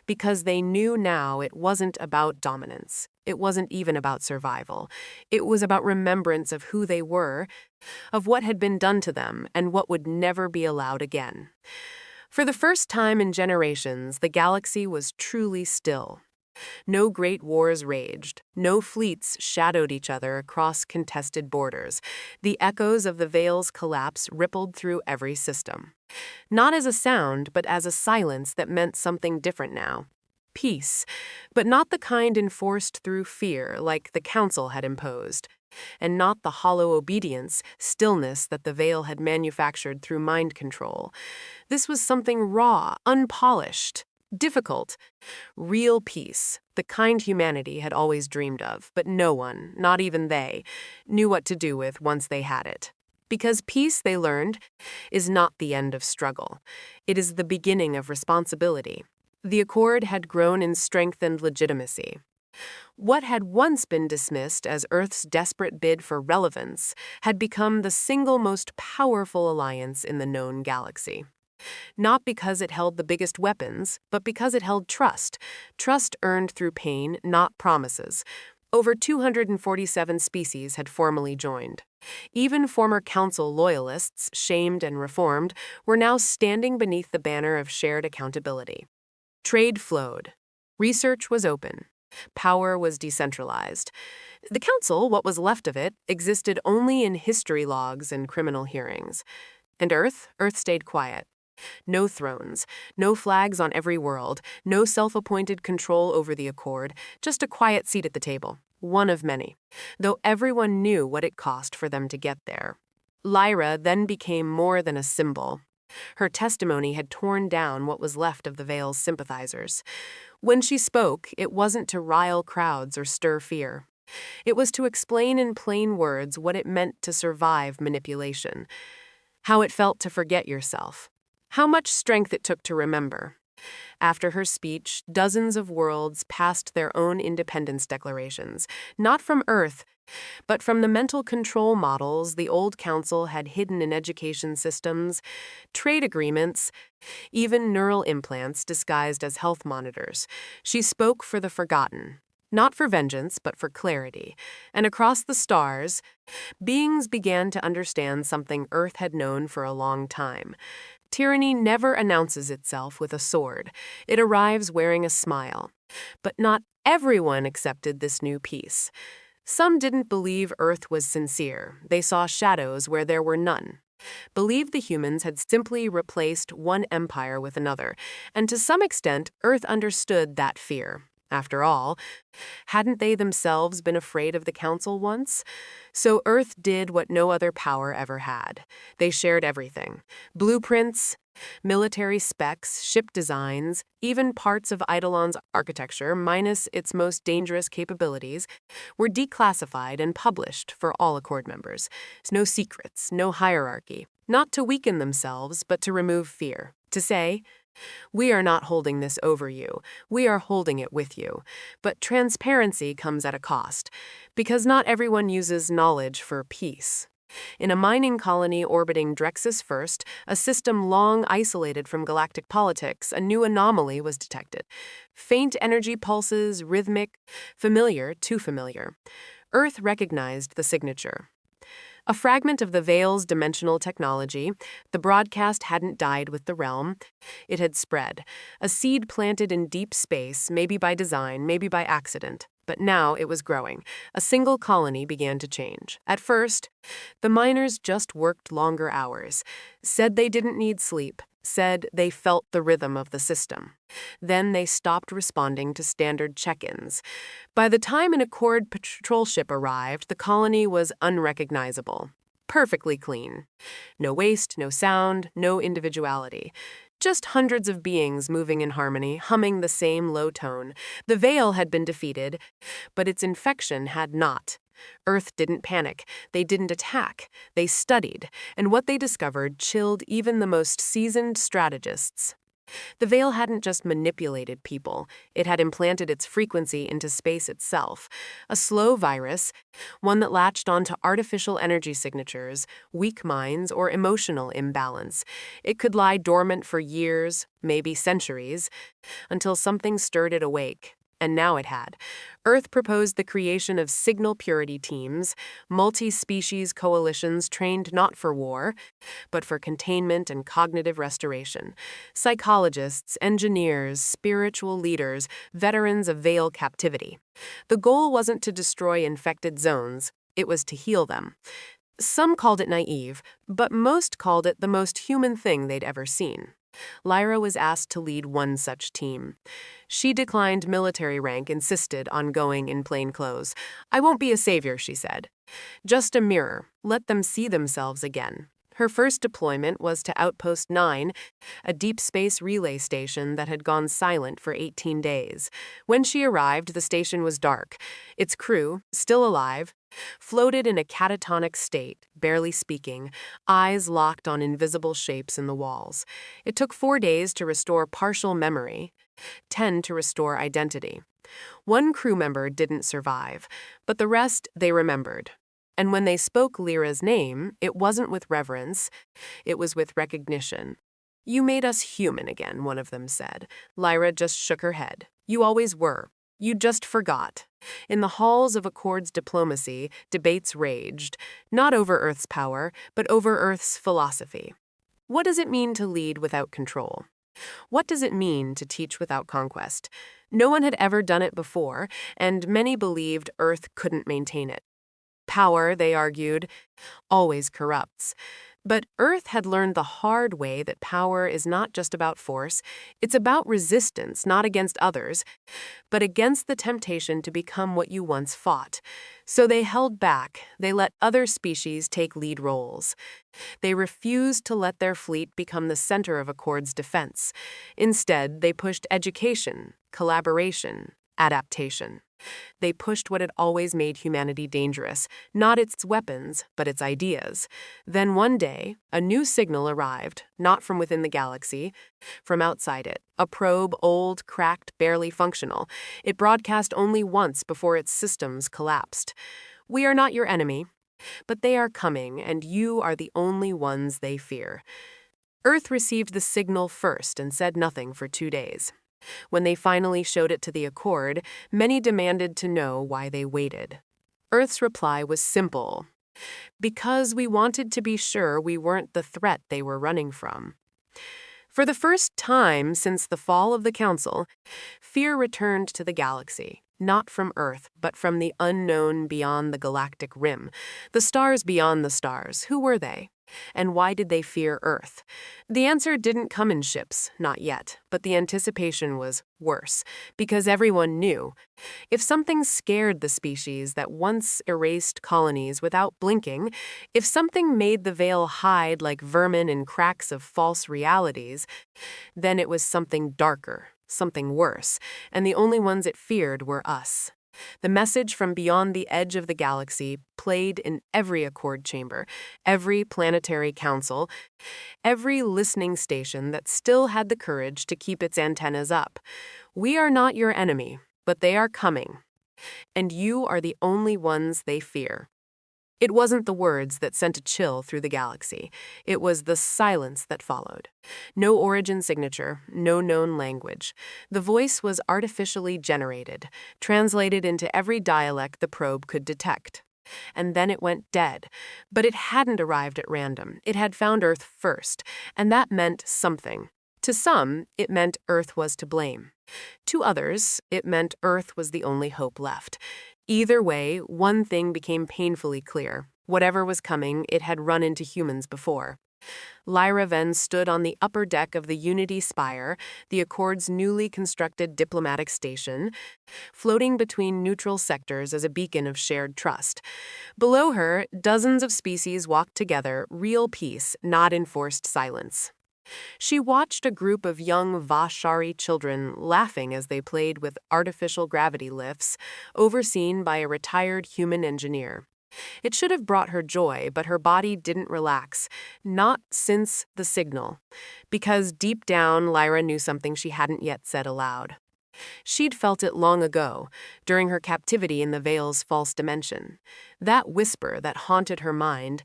Because they knew now it wasn't about dominance. It wasn't even about survival. It was about remembrance of who they were, of what had been done to them, and what would never be allowed again. For the first time in generations, the galaxy was truly still. No great wars raged. No fleets shadowed each other across contested borders. The echoes of the Veil's collapse rippled through every system. Not as a sound, but as a silence that meant something different now. Peace, but not the kind enforced through fear like the Council had imposed. And not the hollow obedience, stillness that the Veil had manufactured through mind control. This was something raw, unpolished, difficult. Real peace, the kind humanity had always dreamed of, but no one, not even they, knew what to do with once they had it. Because peace, they learned, is not the end of struggle. It is the beginning of responsibility. The Accord had grown in strength and legitimacy. What had once been dismissed as Earth's desperate bid for relevance had become the single most powerful alliance in the known galaxy. Not because it held the biggest weapons, but because it held trust. Trust earned through pain, not promises. Over 247 species had formally joined. Even former Council loyalists, shamed and reformed, were now standing beneath the banner of shared accountability. Trade flowed. Research was open. Power was decentralized. The Council, what was left of it, existed only in history logs and criminal hearings. And Earth stayed quiet. No thrones, no flags on every world, no self-appointed control over the Accord, just a quiet seat at the table, one of many, though everyone knew what it cost for them to get there. Lyra then became more than a symbol. Her testimony had torn down what was left of the Veil's sympathizers. When she spoke, it wasn't to rile crowds or stir fear. It was to explain in plain words what it meant to survive manipulation, how it felt to forget yourself, how much strength it took to remember. After her speech, dozens of worlds passed their own independence declarations, not from Earth, but from the mental control models the old Council had hidden in education systems, trade agreements, even neural implants disguised as health monitors. She spoke for the forgotten, not for vengeance, but for clarity. And across the stars, beings began to understand something Earth had known for a long time. Tyranny never announces itself with a sword. It arrives wearing a smile. But not everyone accepted this new peace. Some didn't believe Earth was sincere. They saw shadows where there were none. Believed the humans had simply replaced one empire with another. And to some extent, Earth understood that fear. After all, hadn't they themselves been afraid of the Council once? So Earth did what no other power ever had. They shared everything. Blueprints, military specs, ship designs, even parts of Eidolon's architecture, minus its most dangerous capabilities, were declassified and published for all Accord members. No secrets, no hierarchy. Not to weaken themselves, but to remove fear. To say, "We are not holding this over you. We are holding it with you." But transparency comes at a cost, because not everyone uses knowledge for peace. In a mining colony orbiting Drexus First, a system long isolated from galactic politics, a new anomaly was detected. Faint energy pulses, rhythmic, familiar, too familiar. Earth recognized the signature. A fragment of the Veil's dimensional technology, the broadcast hadn't died with the realm. It had spread. A seed planted in deep space, maybe by design, maybe by accident. But now it was growing. A single colony began to change. At first, the miners just worked longer hours, said they didn't need sleep, said they felt the rhythm of the system. Then they stopped responding to standard check-ins. By the time an Accord patrol ship arrived, the colony was unrecognizable. Perfectly clean. No waste, no sound, no individuality. Just hundreds of beings moving in harmony, humming the same low tone. The Veil had been defeated, but its infection had not. Earth didn't panic. They didn't attack. They studied, and what they discovered chilled even the most seasoned strategists. The Veil hadn't just manipulated people, it had implanted its frequency into space itself. A slow virus, one that latched onto artificial energy signatures, weak minds, or emotional imbalance. It could lie dormant for years, maybe centuries, until something stirred it awake. And now it had. Earth proposed the creation of signal purity teams, multi-species coalitions trained not for war, but for containment and cognitive restoration. Psychologists, engineers, spiritual leaders, veterans of Veil captivity. The goal wasn't to destroy infected zones, it was to heal them. Some called it naive, but most called it the most human thing they'd ever seen. Lyra was asked to lead one such team. She declined military rank, insisted on going in plain clothes. "I won't be a savior," she said. "Just a mirror. Let them see themselves again." Her first deployment was to Outpost 9, a deep space relay station that had gone silent for 18 days. When she arrived, the station was dark. Its crew, still alive, floated in a catatonic state, barely speaking, eyes locked on invisible shapes in the walls. It took 4 days to restore partial memory, 10 to restore identity. One crew member didn't survive, but the rest they remembered. And when they spoke Lyra's name, it wasn't with reverence, it was with recognition. "You made us human again," one of them said. Lyra just shook her head. "You always were. You just forgot." In the halls of Accord's diplomacy, debates raged, not over Earth's power, but over Earth's philosophy. What does it mean to lead without control? What does it mean to teach without conquest? No one had ever done it before, and many believed Earth couldn't maintain it. Power, they argued, always corrupts. But Earth had learned the hard way that power is not just about force, it's about resistance, not against others, but against the temptation to become what you once fought. So they held back, they let other species take lead roles. They refused to let their fleet become the center of Accord's defense. Instead, they pushed education, collaboration, adaptation. They pushed what had always made humanity dangerous, not its weapons, but its ideas. Then one day, a new signal arrived, not from within the galaxy, from outside it. A probe, old, cracked, barely functional. It broadcast only once before its systems collapsed. "We are not your enemy, but they are coming, and you are the only ones they fear." Earth received the signal first and said nothing for 2 days. When they finally showed it to the Accord, many demanded to know why they waited. Earth's reply was simple: "Because we wanted to be sure we weren't the threat they were running from." For the first time since the fall of the Council, fear returned to the galaxy, not from Earth, but from the unknown beyond the galactic rim. The stars beyond the stars, who were they? And why did they fear Earth? The answer didn't come in ships, not yet, but the anticipation was worse, because everyone knew. If something scared the species that once erased colonies without blinking, if something made the Veil hide like vermin in cracks of false realities, then it was something darker, something worse, and the only ones it feared were us. The message from beyond the edge of the galaxy played in every Accord chamber, every planetary council, every listening station that still had the courage to keep its antennas up. "We are not your enemy, but they are coming, and you are the only ones they fear." It wasn't the words that sent a chill through the galaxy. It was the silence that followed. No origin signature, no known language. The voice was artificially generated, translated into every dialect the probe could detect. and then it went dead. But it hadn't arrived at random. It had found Earth first, and that meant something. To some, it meant Earth was to blame. To others, it meant Earth was the only hope left. Either way, one thing became painfully clear. Whatever was coming, it had run into humans before. Lyra then stood on the upper deck of the Unity Spire, the Accord's newly constructed diplomatic station, floating between neutral sectors as a beacon of shared trust. Below her, dozens of species walked together, real peace, not enforced silence. She watched a group of young Vashari children laughing as they played with artificial gravity lifts, overseen by a retired human engineer. It should have brought her joy, but her body didn't relax, not since the signal, because deep down, Lyra knew something she hadn't yet said aloud. She'd felt it long ago, during her captivity in the Veil's false dimension. That whisper that haunted her mind,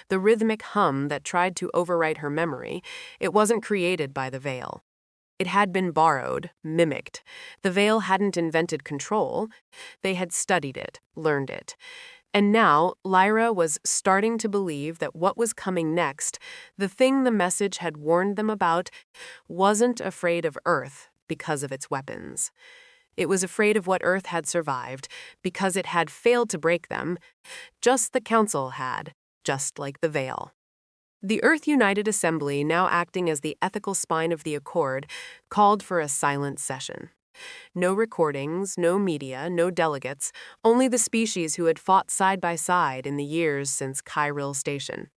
the rhythmic hum that tried to overwrite her memory, it wasn't created by the Veil. It had been borrowed, mimicked. The Veil hadn't invented control. They had studied it, learned it. And now, Lyra was starting to believe that what was coming next, the thing the message had warned them about, wasn't afraid of Earth because of its weapons. It was afraid of what Earth had survived because it had failed to break them, just the Council had, just like the Veil. The Earth United Assembly, now acting as the ethical spine of the Accord, called for a silent session. No recordings, no media, no delegates, only the species who had fought side by side in the years since Ky'ral Station.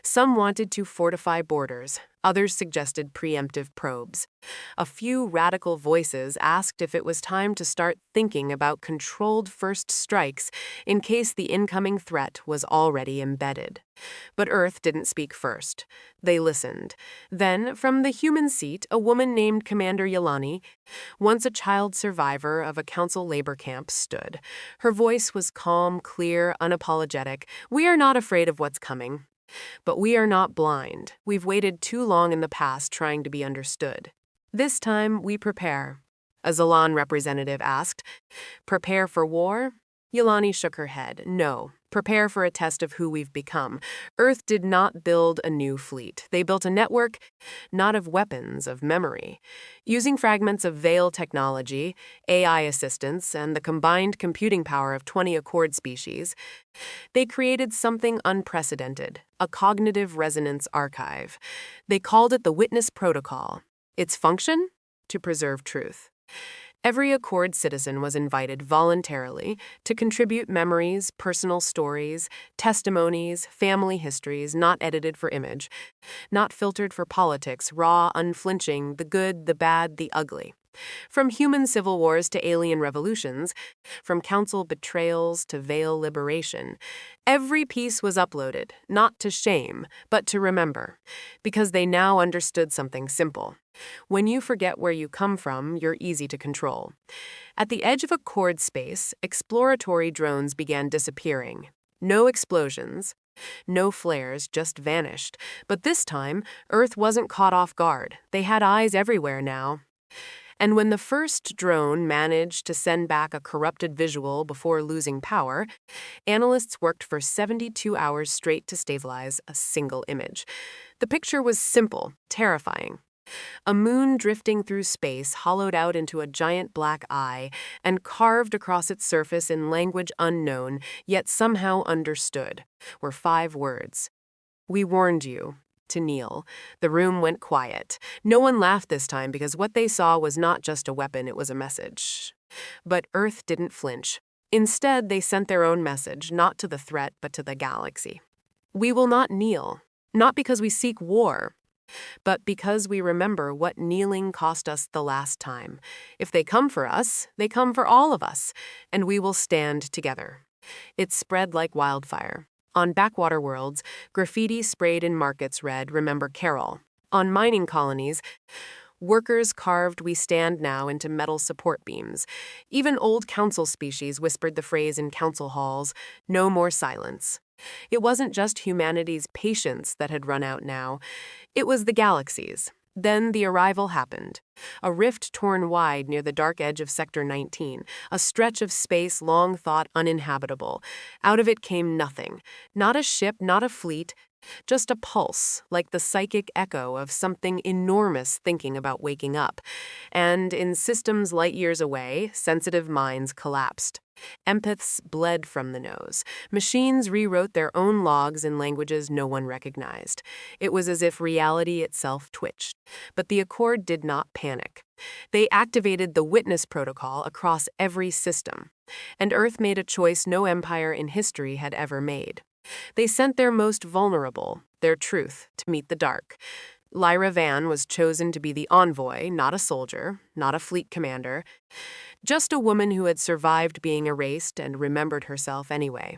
Some wanted to fortify borders, others suggested preemptive probes. A few radical voices asked if it was time to start thinking about controlled first strikes in case the incoming threat was already embedded. But Earth didn't speak first. They listened. Then, from the human seat, a woman named Commander Yelani, once a child survivor of a council labor camp, stood. Her voice was calm, clear, unapologetic. "We are not afraid of what's coming. But we are not blind. We've waited too long in the past trying to be understood. This time, we prepare." A Zalan representative asked, "Prepare for war?" Yelani shook her head. "No. Prepare for a test of who we've become. Earth did not build a new fleet. They built a network, not of weapons, of memory. Using fragments of Veil technology, AI assistance, and the combined computing power of 20 Accord species, they created something unprecedented, a cognitive resonance archive. They called it the Witness Protocol. Its function? To preserve truth. Every Accord citizen was invited voluntarily to contribute memories, personal stories, testimonies, family histories not edited for image, not filtered for politics, raw, unflinching, the good, the bad, the ugly. From human civil wars to alien revolutions, from council betrayals to Veil liberation, every piece was uploaded, not to shame, but to remember, because they now understood something simple. When you forget where you come from, you're easy to control. At the edge of Accord space, exploratory drones began disappearing. No explosions, no flares, just vanished. But this time, Earth wasn't caught off guard. They had eyes everywhere now. And when the first drone managed to send back a corrupted visual before losing power, analysts worked for 72 hours straight to stabilize a single image. The picture was simple, terrifying. A moon drifting through space hollowed out into a giant black eye and carved across its surface in language unknown, yet somehow understood, were 5 words. "We warned you." To Neil. The room went quiet. No one laughed this time because what they saw was not just a weapon, it was a message. But Earth didn't flinch. Instead, they sent their own message, not to the threat, but to the galaxy. "We will not kneel, not because we seek war, but because we remember what kneeling cost us the last time. If they come for us, they come for all of us, and we will stand together." It spread like wildfire. On backwater worlds, graffiti sprayed in markets read, "Remember Ky'ral." On mining colonies, workers carved "We stand now" into metal support beams. Even old council species whispered the phrase in council halls, "No more silence." It wasn't just humanity's patience that had run out now. It was the galaxy's. Then the arrival happened. A rift torn wide near the dark edge of Sector 19, a stretch of space long thought uninhabitable. Out of it came nothing. Not a ship, not a fleet, just a pulse, like the psychic echo of something enormous thinking about waking up. And in systems light years away, sensitive minds collapsed. Empaths bled from the nose. Machines rewrote their own logs in languages no one recognized. It was as if reality itself twitched. But the Accord did not panic. They activated the witness protocol across every system. And Earth made a choice no empire in history had ever made. They sent their most vulnerable, their truth, to meet the dark. Lyra Van was chosen to be the envoy, not a soldier, not a fleet commander, just a woman who had survived being erased and remembered herself anyway.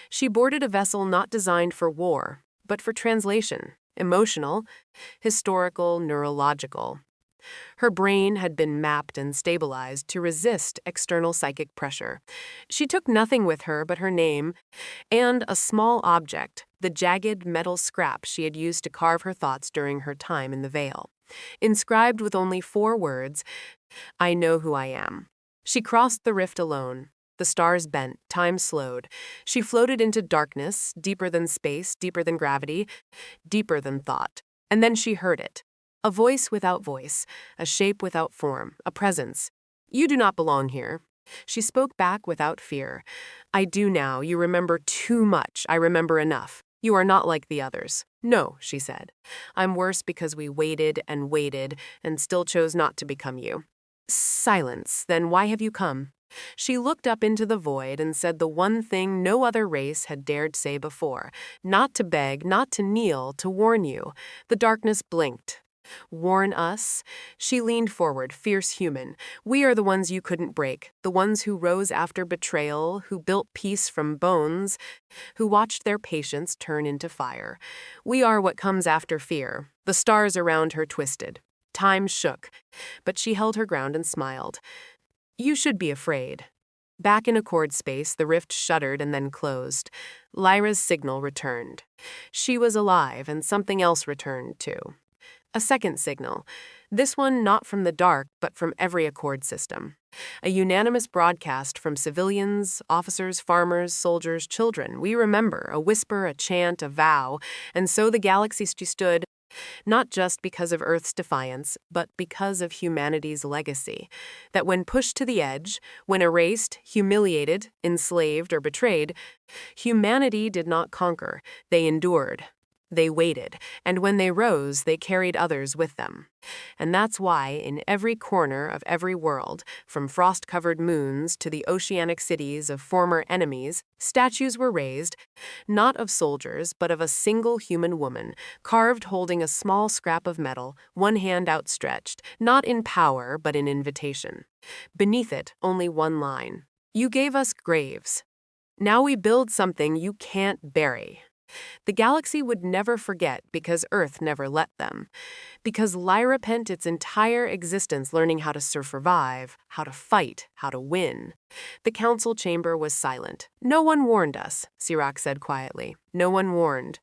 She boarded a vessel not designed for war, but for translation, emotional, historical, neurological. Her brain had been mapped and stabilized to resist external psychic pressure. She took nothing with her but her name and a small object, the jagged metal scrap she had used to carve her thoughts during her time in the Veil. Inscribed with only 4 words, "I know who I am." She crossed the rift alone. The stars bent, time slowed. She floated into darkness, deeper than space, deeper than gravity, deeper than thought. And then she heard it. A voice without voice, a shape without form, a presence. "You do not belong here." She spoke back without fear. "I do now. You remember too much. I remember enough. You are not like the others." "No," she said. "I'm worse because we waited and still chose not to become you." Silence. "Then why have you come?" She looked up into the void and said the one thing no other race had dared say before. "Not to beg, not to kneel, to warn you." The darkness blinked. "Warn us?" She leaned forward, fierce human. "We are the ones you couldn't break, the ones who rose after betrayal, who built peace from bones, who watched their patience turn into fire. We are what comes after fear." The stars around her twisted. Time shook, but she held her ground and smiled. "You should be afraid." Back in Accord space, the rift shuddered and then closed. Lyra's signal returned. She was alive, and something else returned, too. A second signal. This one not from the dark, but from every Accord system. A unanimous broadcast from civilians, officers, farmers, soldiers, children. We remember, a whisper, a chant, a vow. And so the galaxy stood, not just because of Earth's defiance, but because of humanity's legacy. That when pushed to the edge, when erased, humiliated, enslaved, or betrayed, humanity did not conquer. They endured. They waited, and when they rose, they carried others with them. And that's why, in every corner of every world, from frost-covered moons to the oceanic cities of former enemies, statues were raised, not of soldiers, but of a single human woman, carved holding a small scrap of metal, one hand outstretched, not in power, but in invitation. Beneath it, only one line. "You gave us graves. Now we build something you can't bury." The galaxy would never forget because Earth never let them. Because Lyra spent its entire existence learning how to survive, how to fight, how to win. The council chamber was silent. "No one warned us," Sirach said quietly. "No one warned."